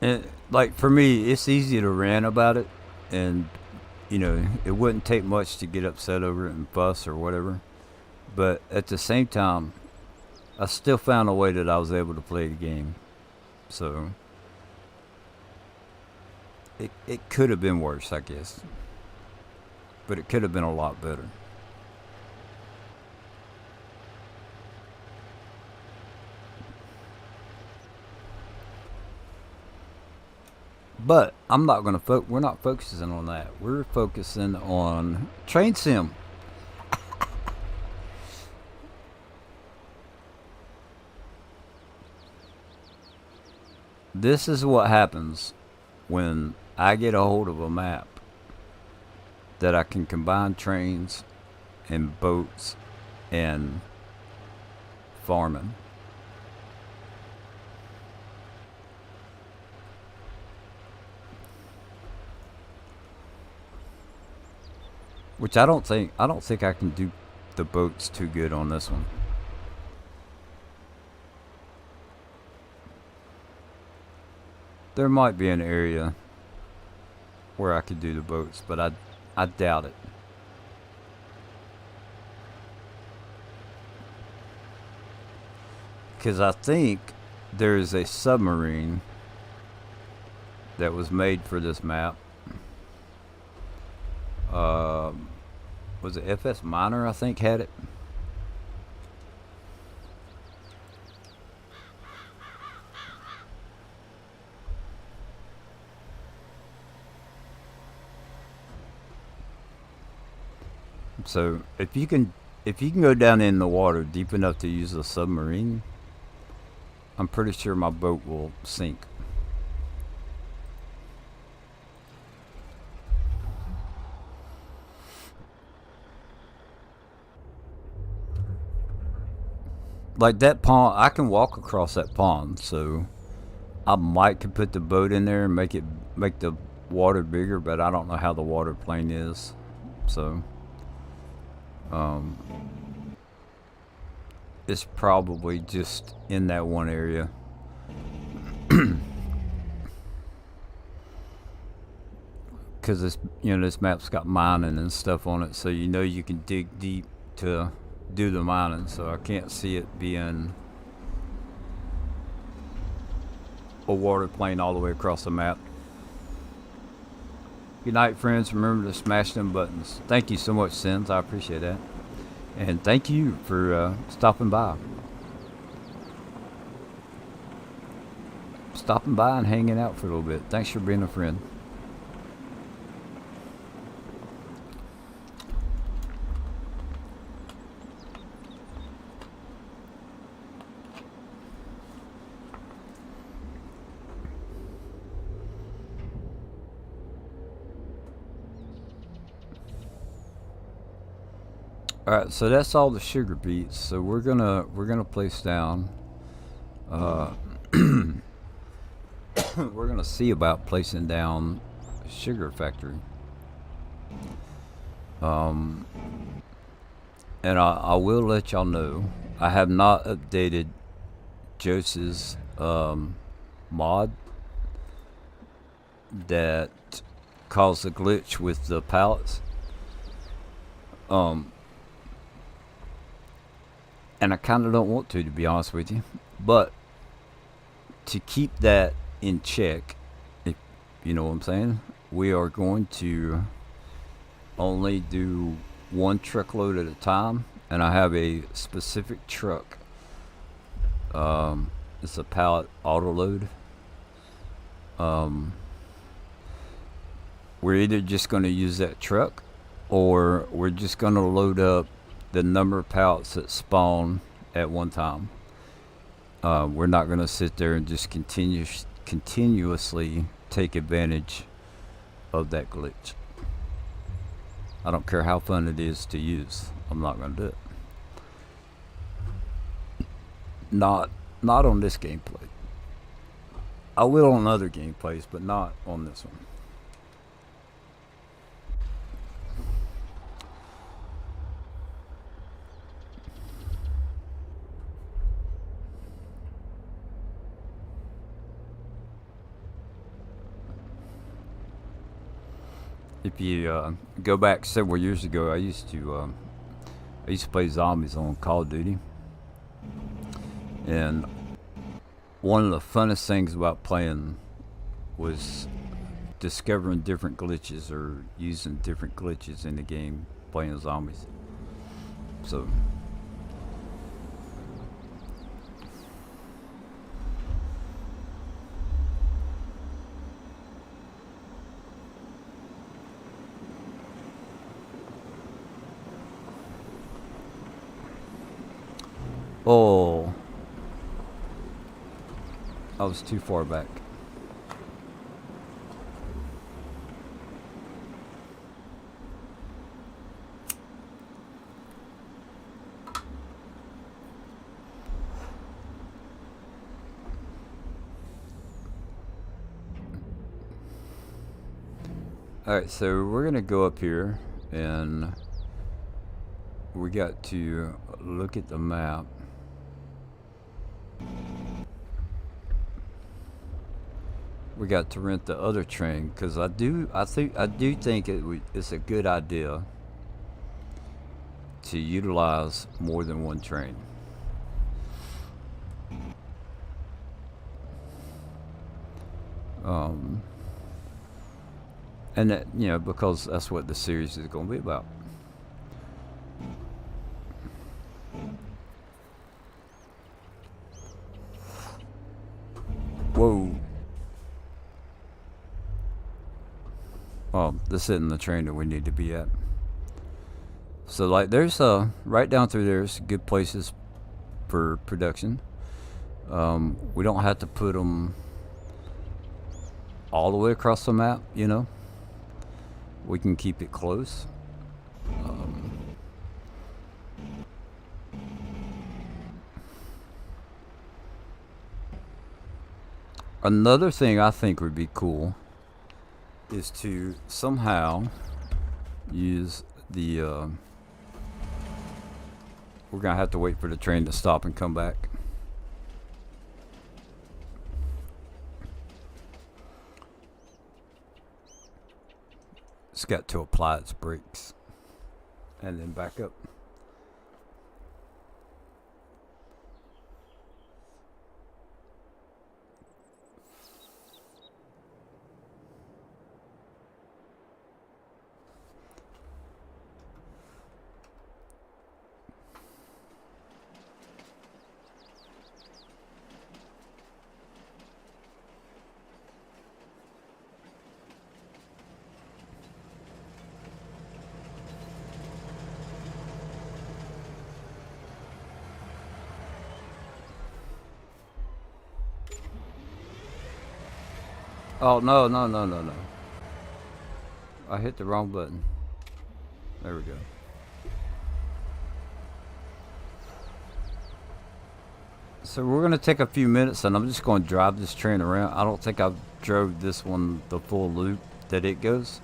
And like for me, it's easy to rant about it, and you know it wouldn't take much to get upset over it and fuss or whatever. But at the same time, I still found a way that I was able to play the game. So it could have been worse, I guess, but it could have been a lot better. But I'm not gonna we're not focusing on that. We're focusing on train sim. This is what happens when I get a hold of a map that I can combine trains and boats and farming. Which I don't think I can do the boats too good on this one. There might be an area where I could do the boats, but I doubt it. Because I think there's a submarine that was made for this map. Was it FS Minor, I think, had it? So if you can go down in the water deep enough to use a submarine, I'm pretty sure my boat will sink. Like that pond, I can walk across that pond, so I might could put the boat in there and make the water bigger, but I don't know how the water plane is, so Um, it's probably just in that one area. Because this map's got mining and stuff on it, so you can dig deep to do the mining. So I can't see it being a water plane all the way across the map. Good night, friends. Remember to smash them buttons. Thank you so much, Sins. I appreciate that. And thank you for stopping by. Stopping by and hanging out for a little bit. Thanks for being a friend. Alright, so that's all the sugar beets. So we're gonna place down we're gonna see about placing down sugar factory. And I will let y'all know I have not updated Jose's mod that caused a glitch with the pallets. And I kind of don't want to be honest with you, but to keep that in check, if you know what I'm saying, we are going to only do one truckload at a time, and I have a specific truck. It's a pallet auto load. We're either just going to use that truck, or we're just going to load up the number of pallets that spawn at one time. We're not going to sit there and just continuously take advantage of that glitch. I don't care how fun it is to use. I'm not going to do it. Not on this gameplay. I will on other gameplays, but not on this one. If you go back several years ago, I used to play zombies on Call of Duty, and one of the funnest things about playing was discovering different glitches or using different glitches in the game playing zombies. So oh, I was too far back. Alright, so we're gonna go up here, and we got to look at the map. We got to rent the other train, because I do think it's a good idea to utilize more than one train. And that, because that's what the series is going to be about. Whoa. Oh, this isn't the train that we need to be at. So, like, there's right down through there's good places for production. We don't have to put them all the way across the map, We can keep it close. Another thing I think would be cool is to somehow use the we're gonna have to wait for the train to stop and come back. It's got to apply its brakes and then back up. Oh, no, no, no, no, no. I hit the wrong button. There we go. So we're going to take a few minutes and I'm just going to drive this train around. I don't think I've drove this one the full loop that it goes.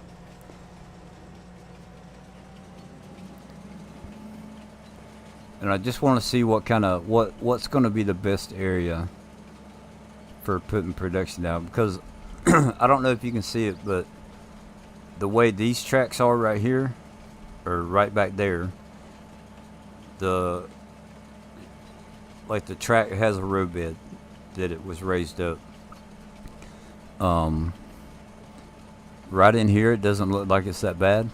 And I just want to see what kind of, what's going to be the best area for putting production down. Because I don't know if you can see it, but the way these tracks are right here, or right back there, the track has a road bed that it was raised up. Right in here, it doesn't look like it's that bad.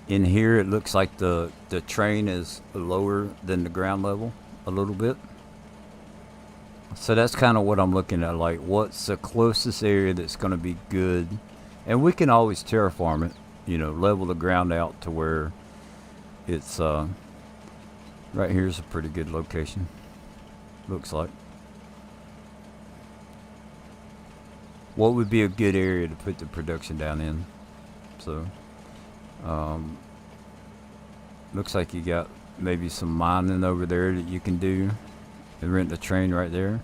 In here, it looks like the train is lower than the ground level a little bit. So that's kind of what I'm looking at, like what's the closest area that's going to be good. And we can always terraform it, you know, level the ground out to where it's, right here's a pretty good location, looks like. What would be a good area to put the production down in? So, looks like you got maybe some mining over there that you can do and rent the train right there.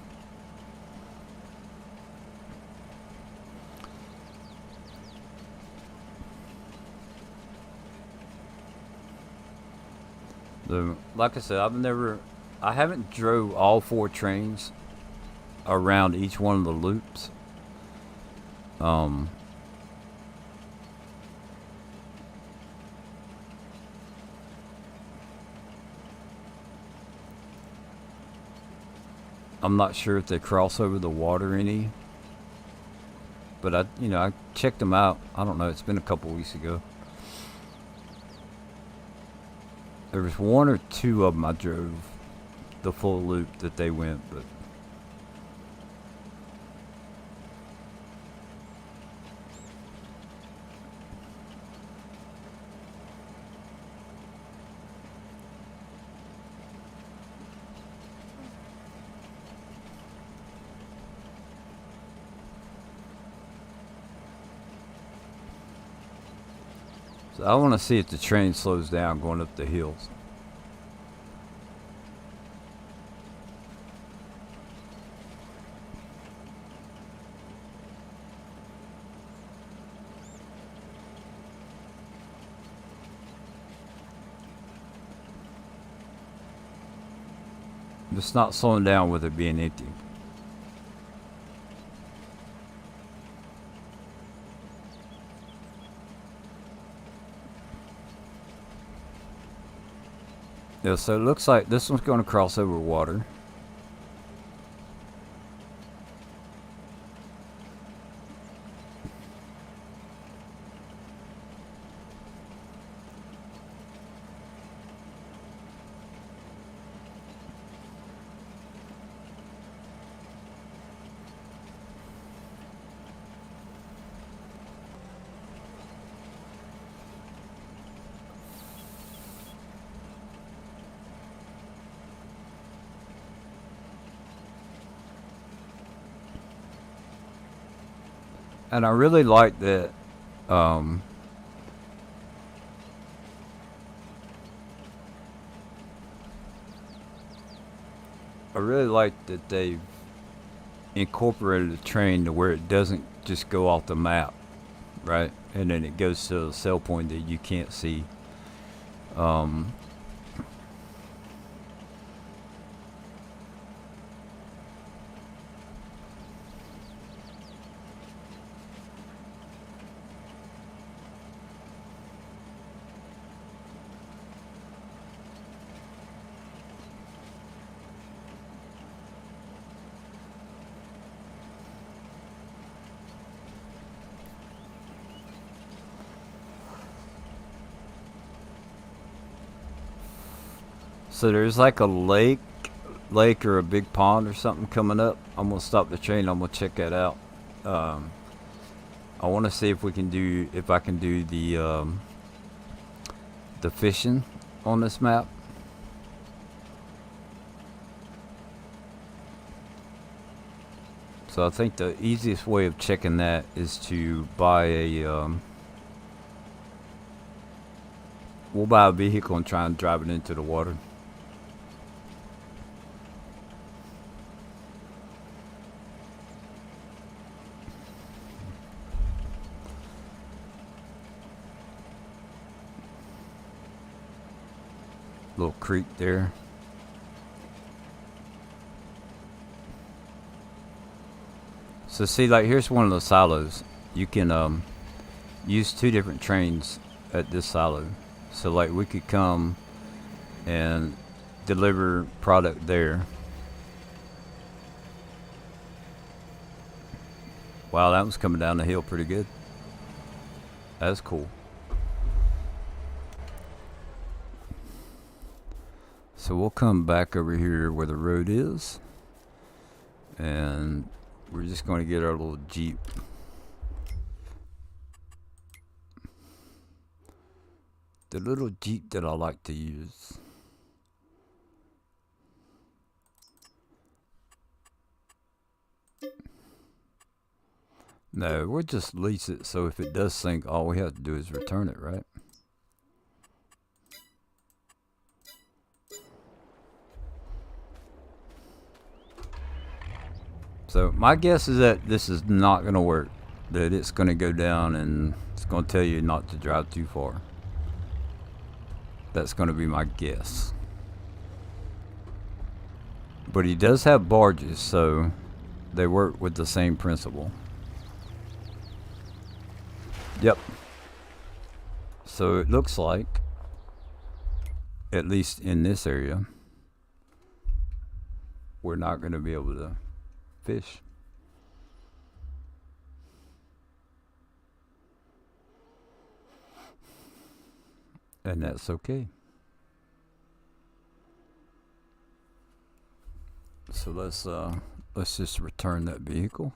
So, like I said, I haven't drove all 4 trains around each one of the loops. I'm not sure if they cross over the water any, but I checked them out. I don't know. It's been a couple weeks ago. There was 1 or 2 of them I drove the full loop that they went, but so I want to see if the train slows down going up the hills. It's not slowing down with it being empty. Yeah, so it looks like this one's going to cross over water. And I really like that I really like that they've incorporated the train to where it doesn't just go off the map. right? And then it goes to a sell point that you can't see. Um, so there's like a lake or a big pond or something coming up. I'm gonna stop the train. I'm gonna check that out. Um, I want to see if I can do the fishing on this map. So I think the easiest way of checking that is to buy we'll buy a vehicle and try and drive it into the water. Little creek there. So see, like here's one of the silos. You can use 2 different trains at this silo. So like we could come and deliver product there. Wow, that was coming down the hill pretty good. That's cool. So we'll come back over here where the road is, and we're just going to get our little Jeep. The little Jeep that I like to use. No, we'll just lease it, so if it does sink, all we have to do is return it, right? So my guess is that this is not going to work. That it's going to go down and it's going to tell you not to drive too far. That's going to be my guess. But he does have barges, so they work with the same principle. Yep. So it looks like, at least in this area, we're not going to be able to fish. And that's okay. So let's just return that vehicle.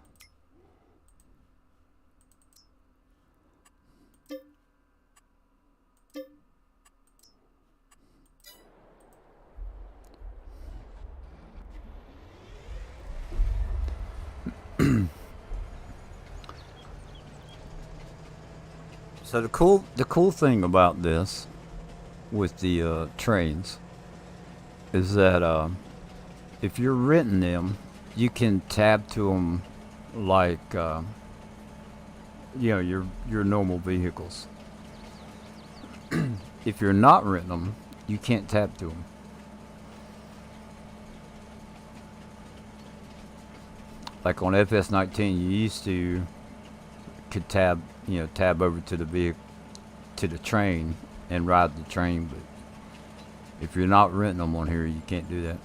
So the cool thing about this with the trains is that if you're renting them, you can tab to them like your normal vehicles. If you're not renting them, you can't tab to them. Like on FS19, you used to could tab over to the vehicle, to the train, and ride the train. But if you're not renting them on here, you can't do that.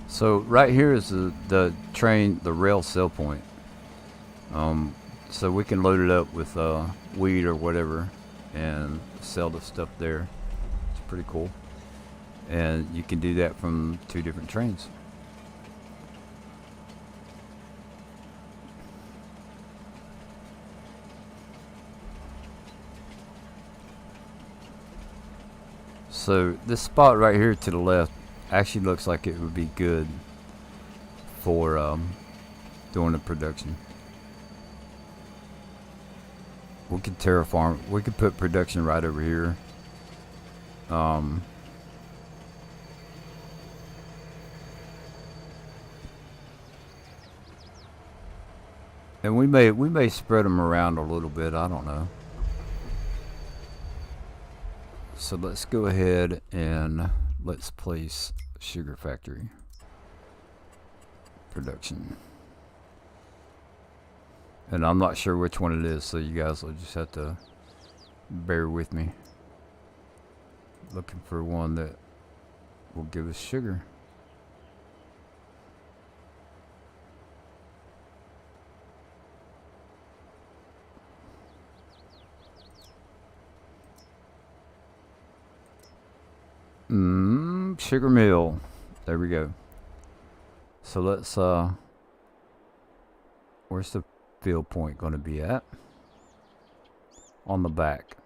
So right here is the train, the rail sell point. So we can load it up with weed or whatever and sell the stuff there. It's pretty cool. And you can do that from 2 different trains. So this spot right here to the left actually looks like it would be good for doing the production. We could terraform. We could put production right over here. And we may spread them around a little bit. I don't know. So let's go ahead and let's place sugar factory production. And I'm not sure which one it is, so you guys will just have to bear with me. Looking for one that will give us sugar. Sugar mill. There we go. So let's where's the field point going to be at? On the back.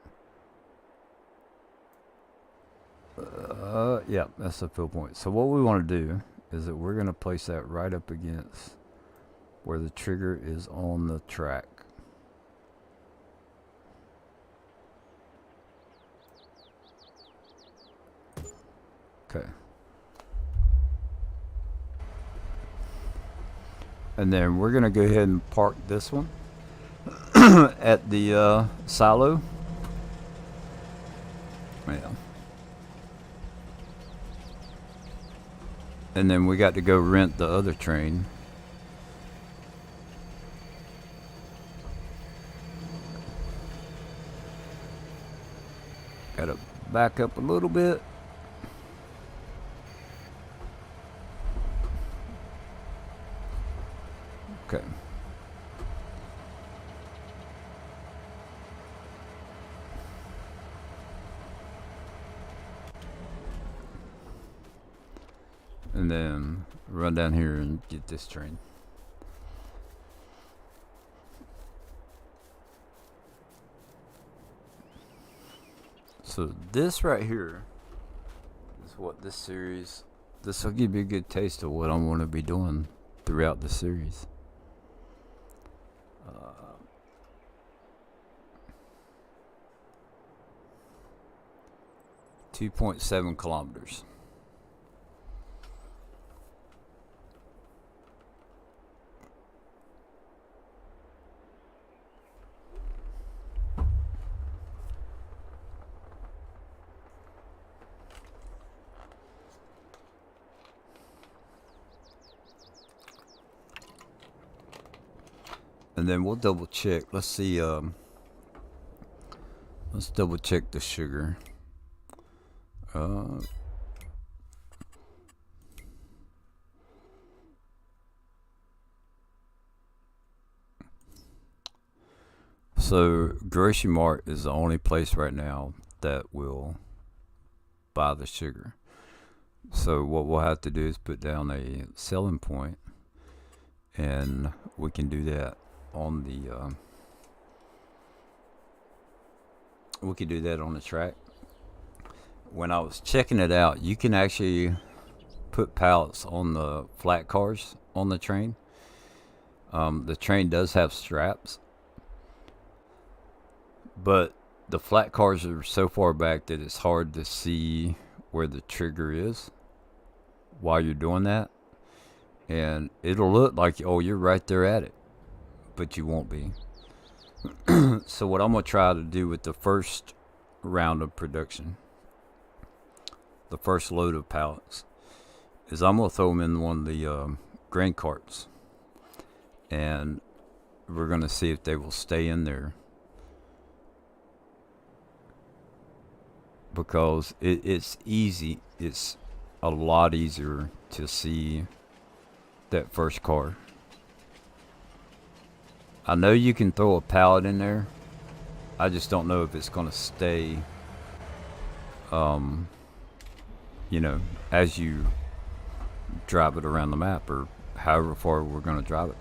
Yeah, that's the field point. So what we want to do is that we're going to place that right up against where the trigger is on the track. Okay. And then we're going to go ahead and park this one at the silo. Yeah. And then we got to go rent the other train. Got to back up a little bit. Okay. And then run down here and get this train. So this right here is what this series, this will give you a good taste of what I'm going to be doing throughout the series. 2.7 kilometers. And then we'll double check. Let's see. Let's double check the sugar. So Grocery Mart is the only place right now that will buy the sugar. So what we'll have to do is put down a selling point, and we can do that on the we could do that on the track. When I was checking it out, you can actually put pallets on the flat cars on the train. The train does have straps, but the flat cars are so far back that it's hard to see where the trigger is while you're doing that. And it'll look like, oh, you're right there at it, but you won't be. So what I'm going to try to do with the first round of production, the first load of pallets, is I'm going to throw them in one of the grain carts, and we're going to see if they will stay in there, because it's easy. It's a lot easier to see that first car. I know you can throw a pallet in there. I just don't know if it's going to stay, you know, as you drive it around the map, or however far we're going to drive it.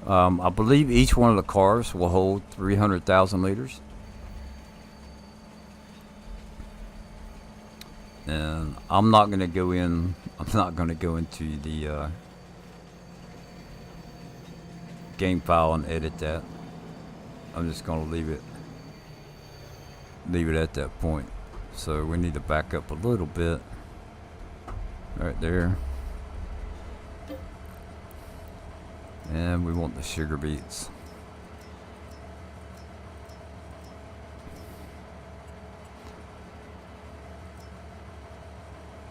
I believe each one of the cars will hold 300,000 liters. And I'm not going to go into game file and edit that. I'm just gonna leave it at that point. So we need to back up a little bit right there, and we want the sugar beets.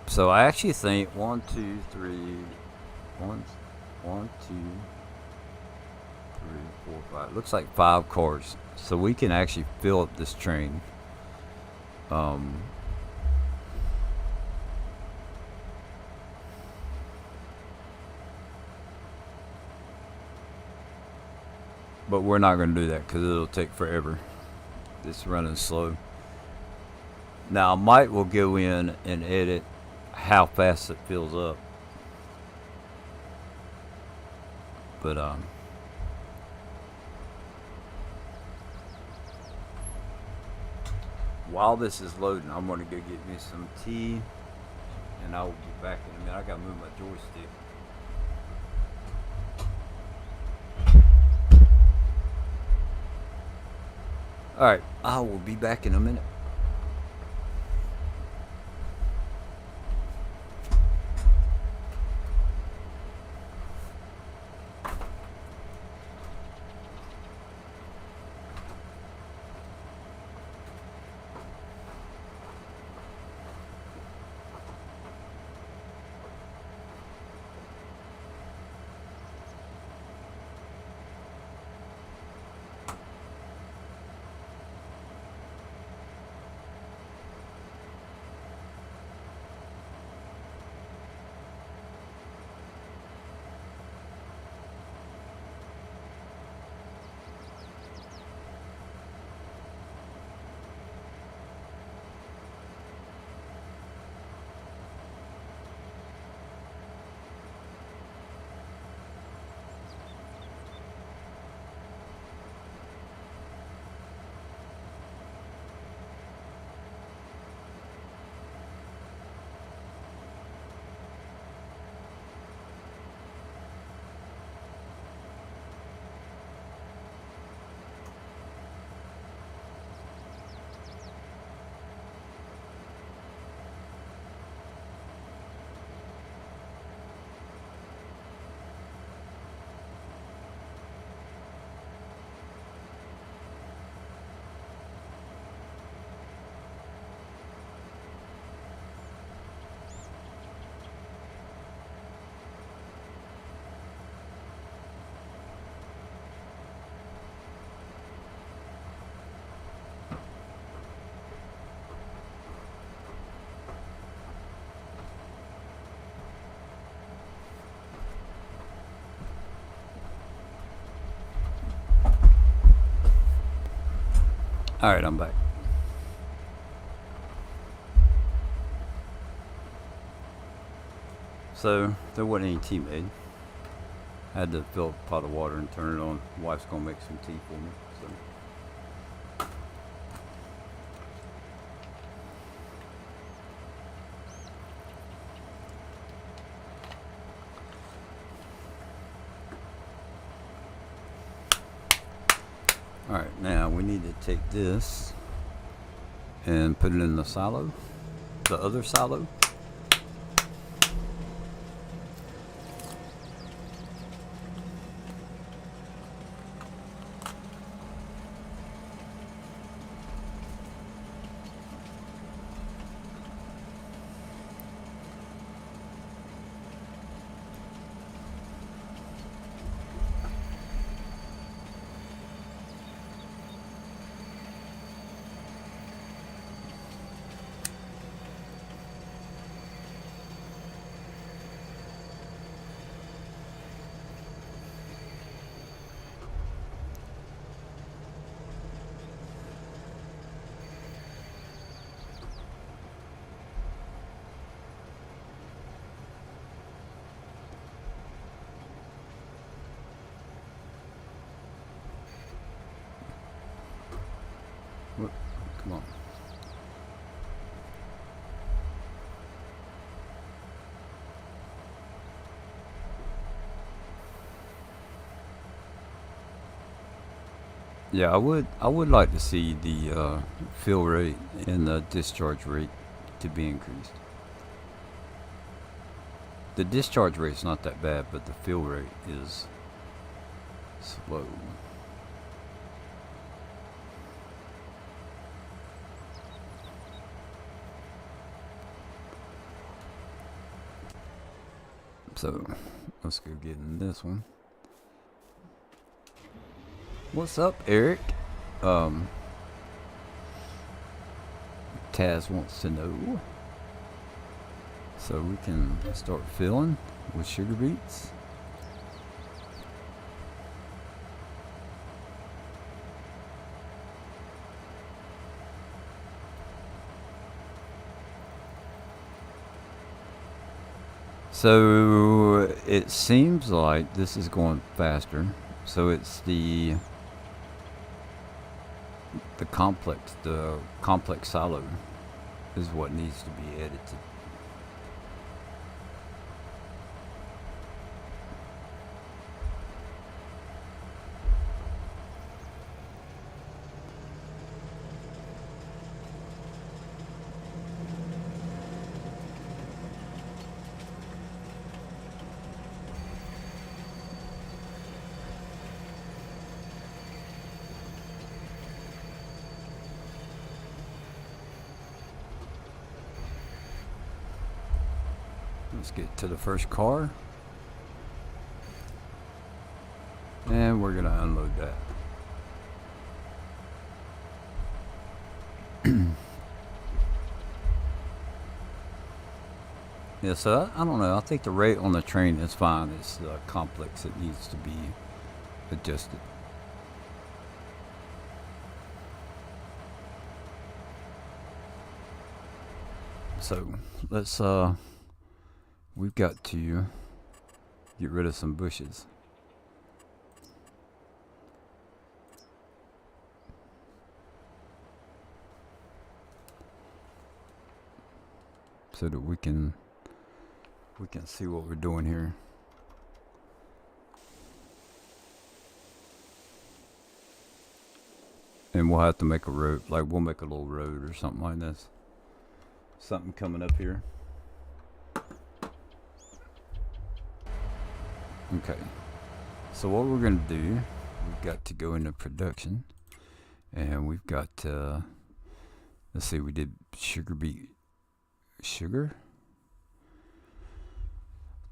So I actually think 1, 2, 3, 1, 2, 3, 4, 5. Looks like 5 cars. So we can actually fill up this train. But we're not going to do that because it'll take forever. It's running slow. Now, Mike will go in and edit how fast it fills up. But, while this is loading, I'm going to go get me some tea, and I will be back in a minute. I got to move my joystick. Alright, I will be back in a minute. Alright, I'm back. So, there wasn't any tea made. I had to fill a pot of water and turn it on. Wife's gonna make some tea for me. So. Alright, now we need to take this and put it in the silo, the other silo. What? Come on. Yeah, I would like to see the fill rate and the discharge rate to be increased. The discharge rate's not that bad, but the fill rate is slow. So let's go get in this one. What's up, Eric? Um, Taz wants to know. So we can start filling with sugar beets. So it seems like this is going faster. So it's the complex silo is what needs to be edited. Let's get to the first car. And we're going to unload that. Yeah, so I don't know. I think the rate on the train is fine. It's complex. It needs to be adjusted. So let's we've got to get rid of some bushes. So that we can see what we're doing here. And we'll have to make a road, like we'll make a little road or something like this. Something coming up here. Okay. So what we're gonna do, we've got to go into production, and we've got let's see, we did sugar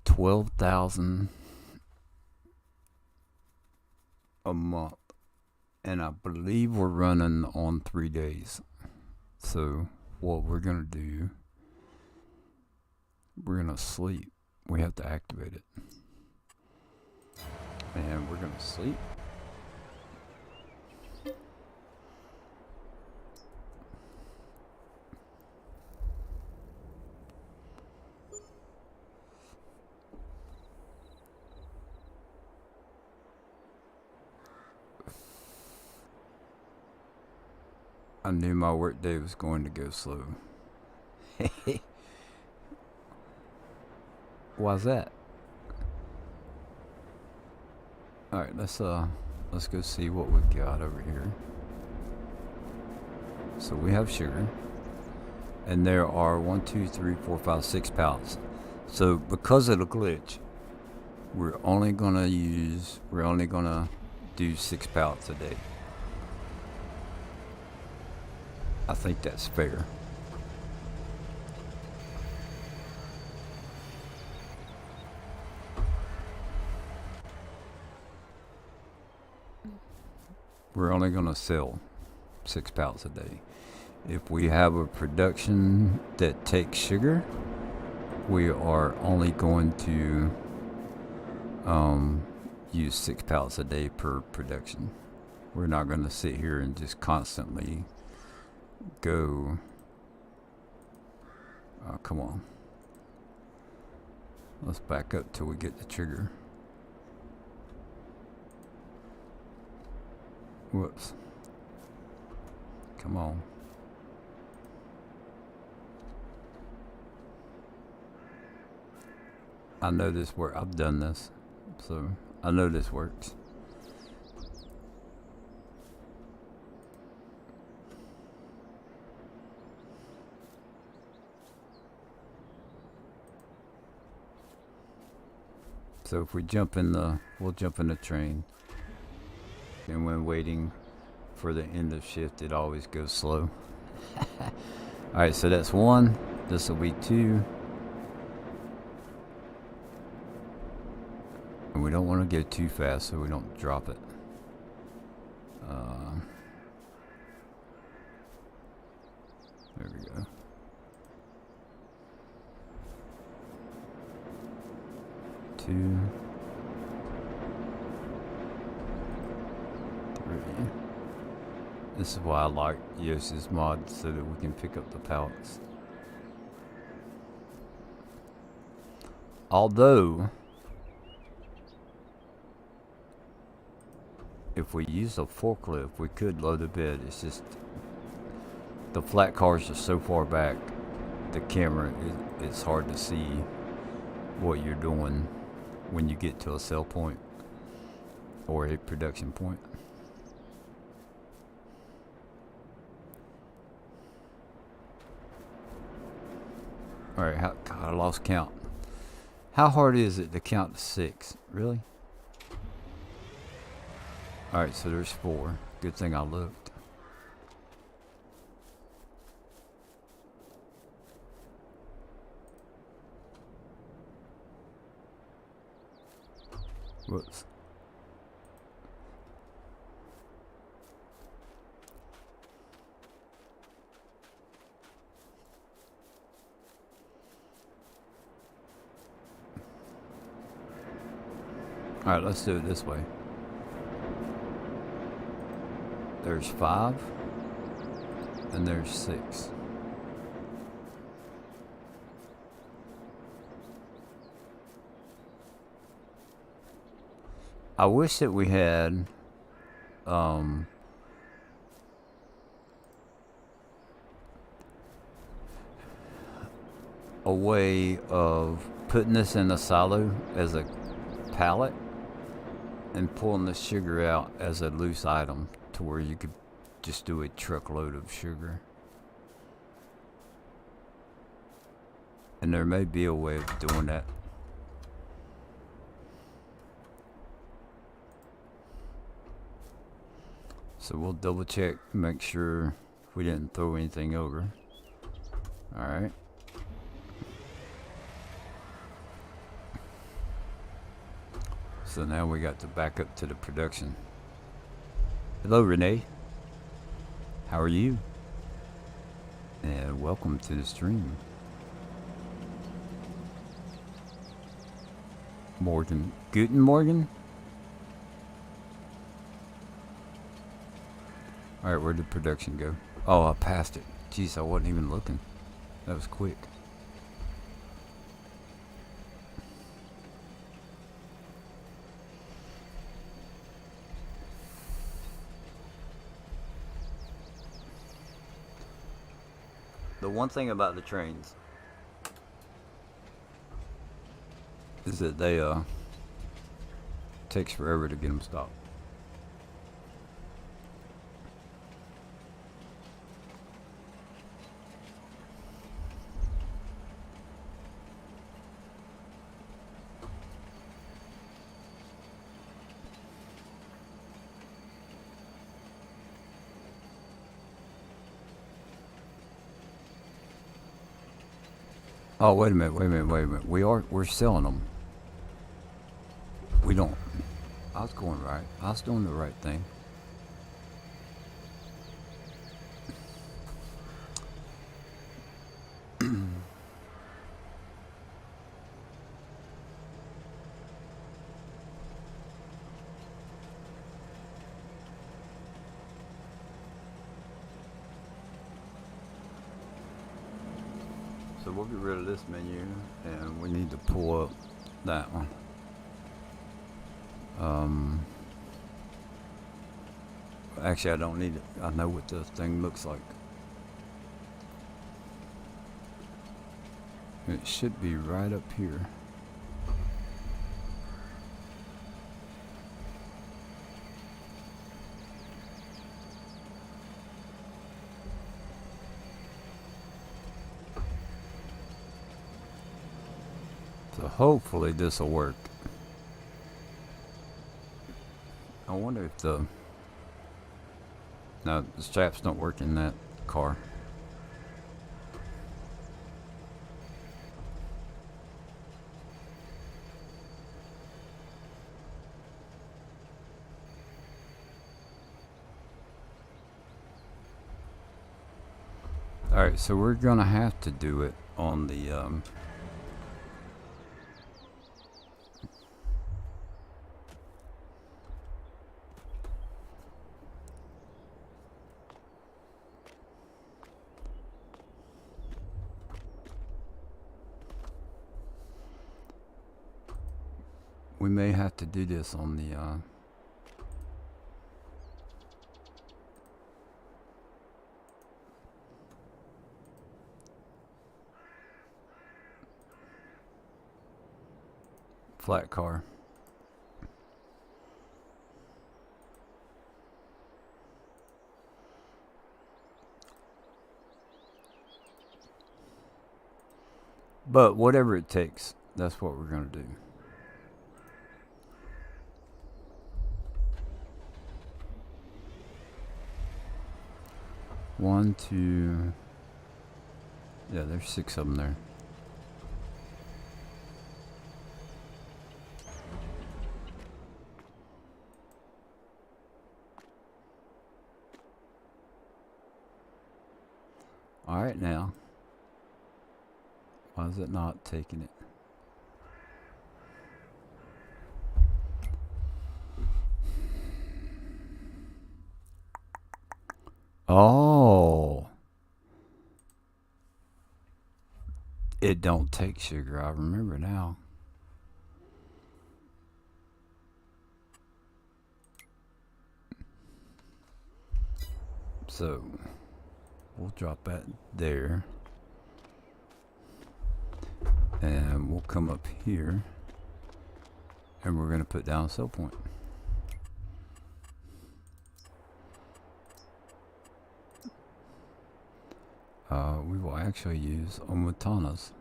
12,000 a month, and I believe we're running on 3 days. So what we're gonna do, we're gonna sleep. We have to activate it, and we're gonna sleep. I knew my work day was going to go slow. Why's that? Alright, let's go see what we've got over here. So we have sugar, and there are 1, 2, 3, 4, 5, 6 pallets. So because of the glitch, we're only gonna do 6 pallets a day. I think that's fair. We're only going to sell 6 pallets a day. If we have a production that takes sugar, we are only going to use 6 pallets a day per production. We're not going to sit here and just constantly go. Come on. Let's back up till we get the trigger. Whoops. Come on. I know this works. I've done this, so I know this works. So if we jump in the, we'll jump in the train. And when waiting for the end of shift, it always goes slow. Alright, so that's 1. This will be 2. And we don't want to go too fast so we don't drop it. There we go. Two, 3. This is why I like Yoshi's mod, so that we can pick up the pallets. Although, if we use a forklift, we could load a bed. It's just the flat cars are so far back, the camera, it's hard to see what you're doing when you get to a sell point or a production point. Alright, God, I lost count. How hard is it to count to 6? Really? Alright, so there's 4. Good thing I looked. Whoops. Alright, let's do it this way. There's 5, and there's 6. I wish that we had a way of putting this in a silo as a pallet and pulling the sugar out as a loose item to where you could just do a truckload of sugar. And there may be a way of doing that. So we'll double check, make sure we didn't throw anything over. Alright. So now we got to back up to the production. Hello, Renee. How are you? And welcome to the stream. Morgan. Guten Morgen? Alright, where'd the production go? Oh, I passed it. Jeez, I wasn't even looking. That was quick. The one thing about the trains is that they takes forever to get them stopped. Oh, wait a minute. We're selling them. We don't. I was going right. I was doing the right thing. So we'll get rid of this menu, and we need to pull up that one. Actually, I don't need it. I know what the thing looks like. It should be right up here. So hopefully this will work. I wonder if the... No, the straps don't work in that car. Alright, so we're gonna have to do it on the we may have to do this on the flat car. But whatever it takes, that's what we're gonna do. One, two... Yeah, there's 6 of them there. Alright now. Why is it not taking it? Oh. It don't take sugar, I remember now. So, we'll drop that there. And we'll come up here. And we're going to put down a sell point. We will actually use Omatanas.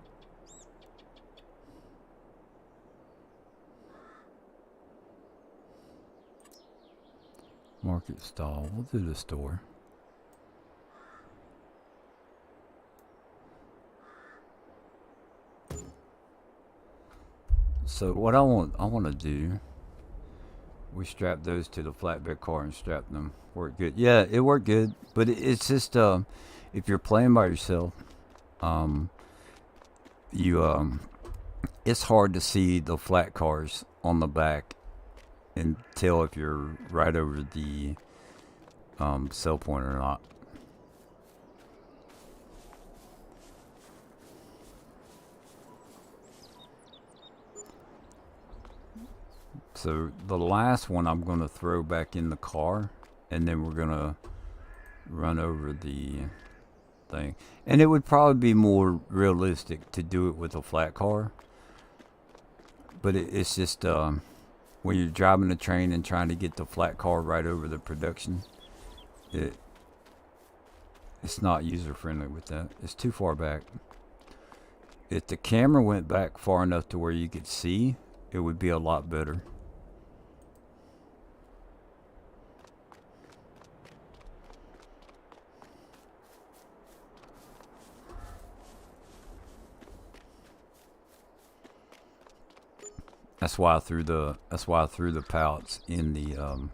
Market stall. We'll do the store. So what I want to do, we strap those to the flatbed car and strap them. Worked good. Yeah, it worked good, but it's just if you're playing by yourself, it's hard to see the flat cars on the back and tell if you're right over the sell point or not. So the last one I'm going to throw back in the car, and then we're going to run over the thing. And it would probably be more realistic to do it with a flat car. But it's just when you're driving a train and trying to get the flat car right over the production, it's not user friendly with that. It's too far back. If the camera went back far enough to where you could see, it would be a lot better. That's why I threw the pallets in the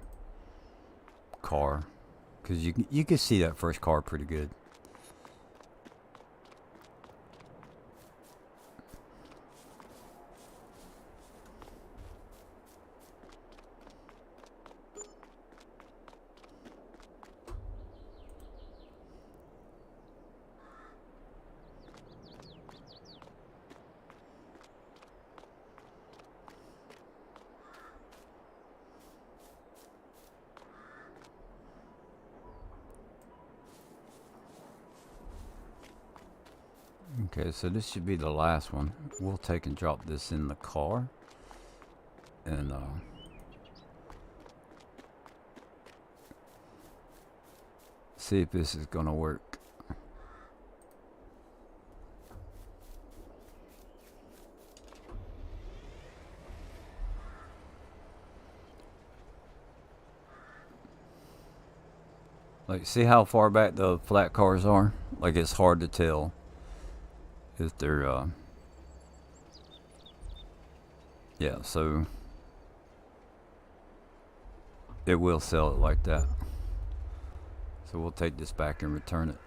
car, because you can see that first car pretty good. Okay, so this should be the last one. We'll take and drop this in the car. And see if this is gonna work. Like, see how far back the flat cars are? Like, it's hard to tell if they're, yeah, so it will sell it like that. So we'll take this back and return it.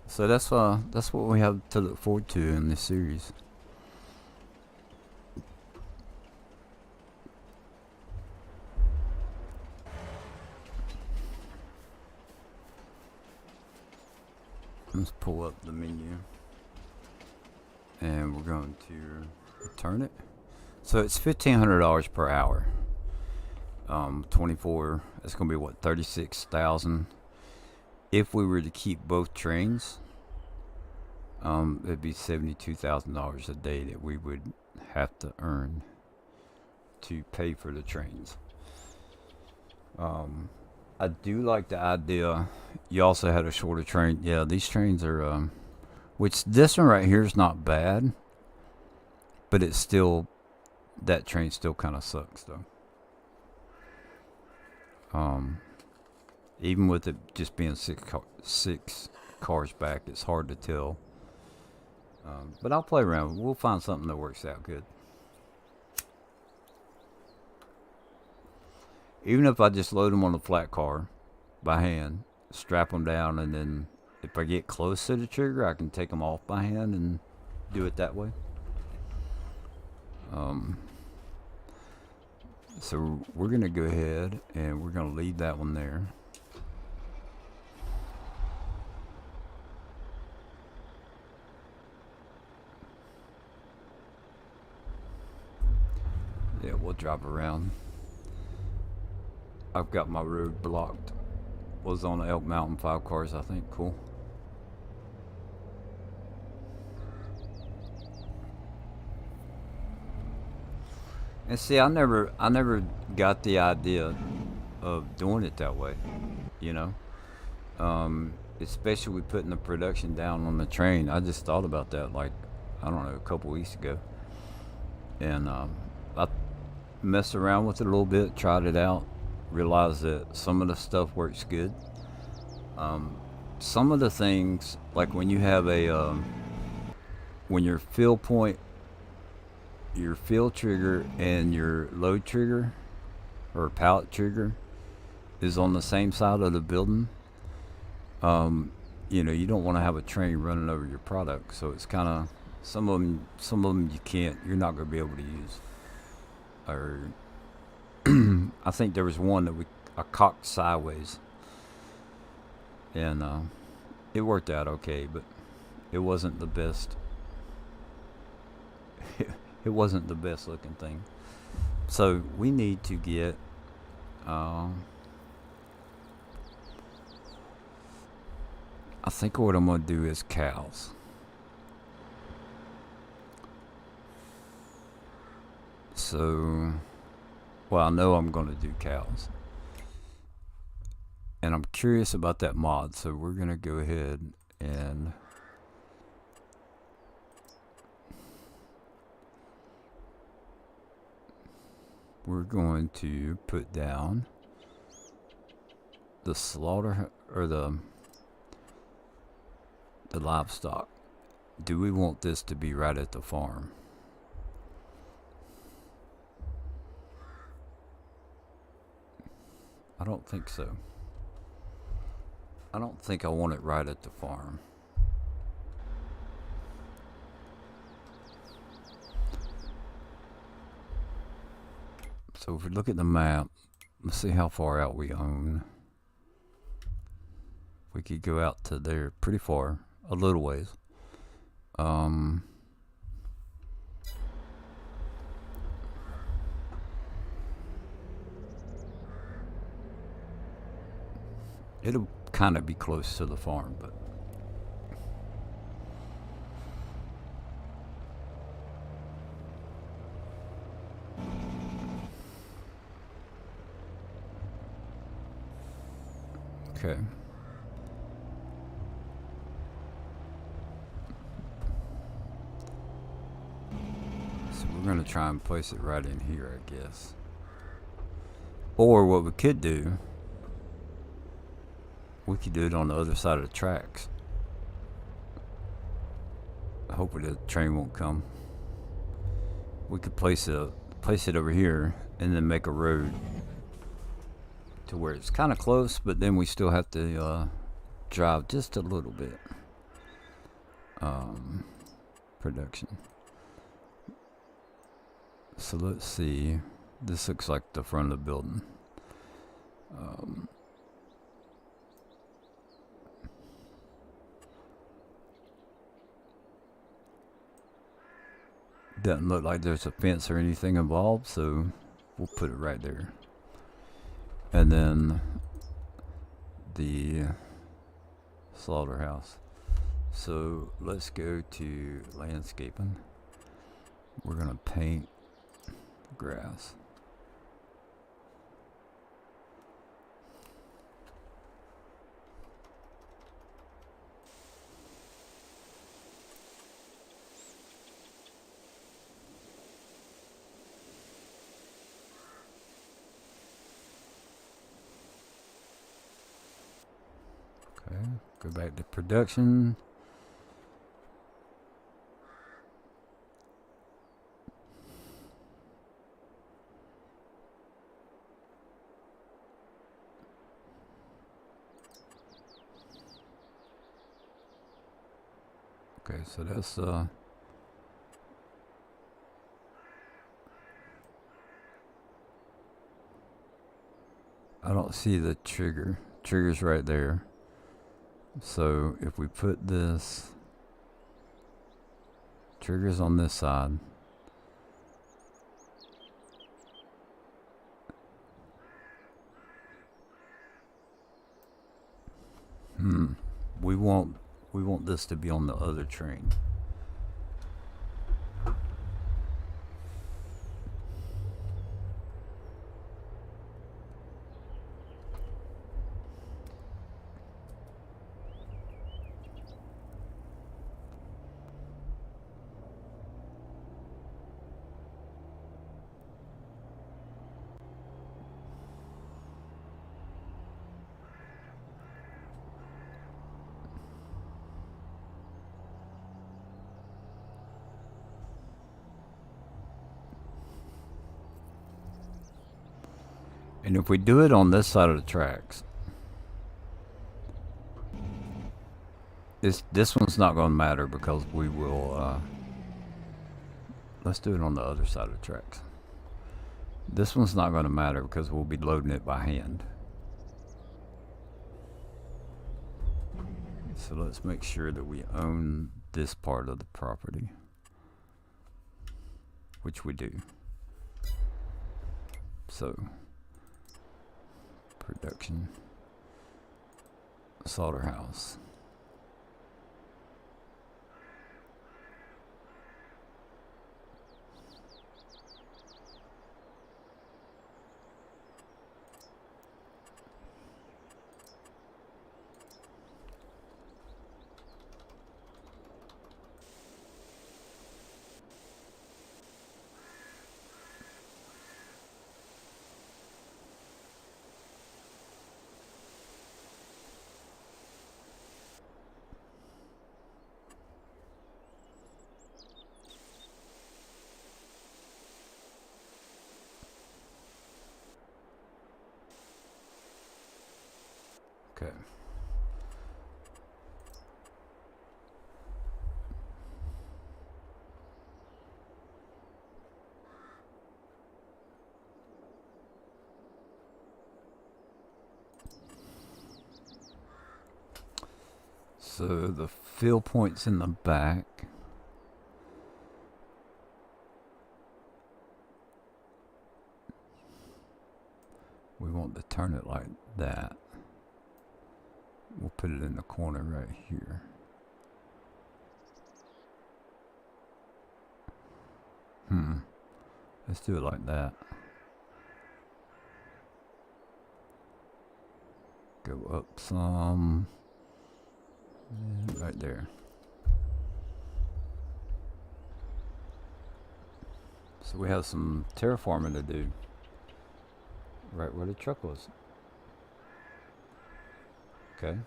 So that's what we have to look forward to in this series. Let's pull up the menu, and we're going to return it. So it's $1,500 per hour. 24. It's gonna be what, 36,000. If we were to keep both trains, it'd be $72,000 a day that we would have to earn to pay for the trains. I do like the idea. You also had a shorter train. Yeah, these trains are, which this one right here is not bad, but it's still, that train still kind of sucks though. Even with it just being six cars back, it's hard to tell. But I'll play around. We'll find something that works out good. Even if I just load them on a flat car by hand, strap them down, and then if I get close to the trigger, I can take them off by hand and do it that way. So we're going to go ahead and we're going to leave that one there. Yeah, we'll drive around. I've got my road blocked. Was on Elk Mountain, 5 cars, I think. Cool. And see, I never got the idea of doing it that way. You know, especially with putting the production down on the train. I just thought about that, like, I don't know, a couple weeks ago, and I messed around with it a little bit, tried it out, realized that some of the stuff works good. Some of the things, like when you have when your fill point, your fill trigger and your load trigger or pallet trigger is on the same side of the building, you don't want to have a train running over your product. So it's kind of, some of them you're not going to be able to use. Or I think there was one that I cocked sideways, and it worked out okay, but it wasn't the best. It wasn't the best looking thing. So we need to get I think what I'm going to do is cows. So, well, I know I'm going to do cows. And I'm curious about that mod, so we're going to go ahead and we're going to put down the slaughter, or the livestock. Do we want this to be right at the farm? I don't think so. I don't think I want it right at the farm. So if we look at the map, let's see how far out we own. We could go out to there pretty far, a little ways. It'll kind of be close to the farm, but Okay. So we're going to try and place it right in here, I guess. Or what we could do, we could do it on the other side of the tracks. Hopefully the train won't come. We could place it over here and then make a road to where it's kind of close, but then we still have to drive just a little bit. Production. So let's see. This looks like the front of the building. Doesn't look like there's a fence or anything involved, so we'll put it right there. And then the slaughterhouse. So let's go to landscaping. We're gonna paint grass. Okay, go back to production. Okay, so that's I don't see the trigger. Trigger's right there. So if we put this, triggers on this side. We want this to be on the other train. And if we do it on this side of the tracks, this one's not going to matter because we will, let's do it on the other side of the tracks. This one's not going to matter because we'll be loading it by hand. So let's make sure that we own this part of the property, which we do. So, production, slaughterhouse. Okay. So the fill point's in the back. We want to turn it like that. We'll put it in the corner right here. Let's do it like that. Go up some. Right there. So we have some terraforming to do. Right where the truck was. Okay.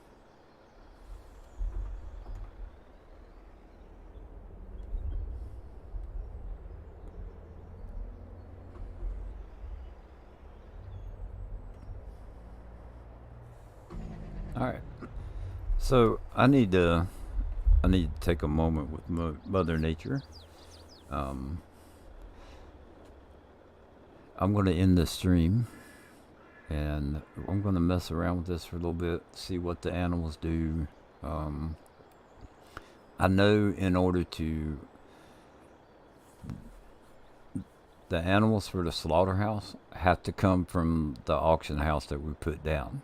Alright. So I need to take a moment with Mother Nature. I'm going to end the stream, and I'm going to mess around with this for a little bit, see what the animals do. I know in order to the animals for the slaughterhouse have to come from the auction house that we put down.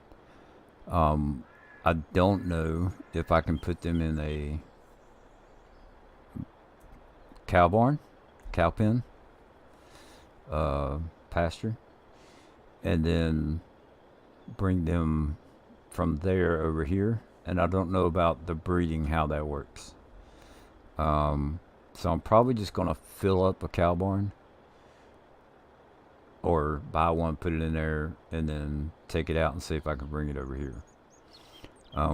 I don't know if I can put them in a cow barn, cow pen, pasture, and then bring them from there over here. And I don't know about the breeding, how that works. So I'm probably just going to fill up a cow barn, or buy one, put it in there, and then take it out and see if I can bring it over here.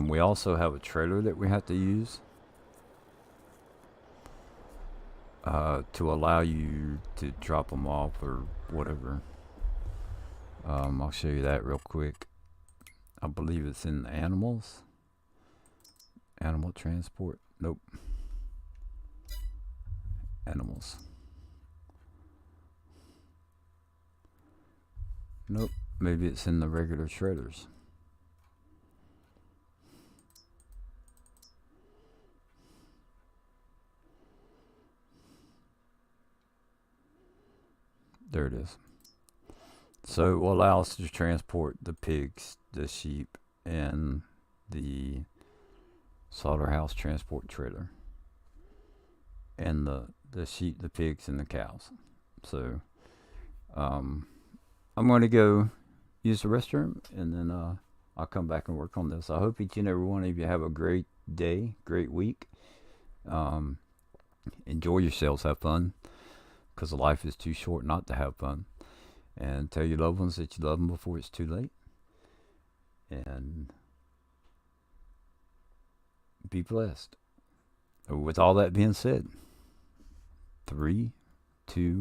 We also have a trailer that we have to use to allow you to drop them off or whatever. I'll show you that real quick. I believe it's in animals. Animal transport. Nope. Animals. Nope. Maybe it's in the regular trailers. There it is. So it will allow us to transport the pigs, the sheep, and the slaughterhouse transport trailer, and the sheep, the pigs, and the cows. So I'm going to go use the restroom, and then I'll come back and work on this. I hope each and every one of you have a great day, great week. Enjoy yourselves, have fun, because life is too short not to have fun. And tell your loved ones that you love them before it's too late. And be blessed. With all that being said, 3, 2,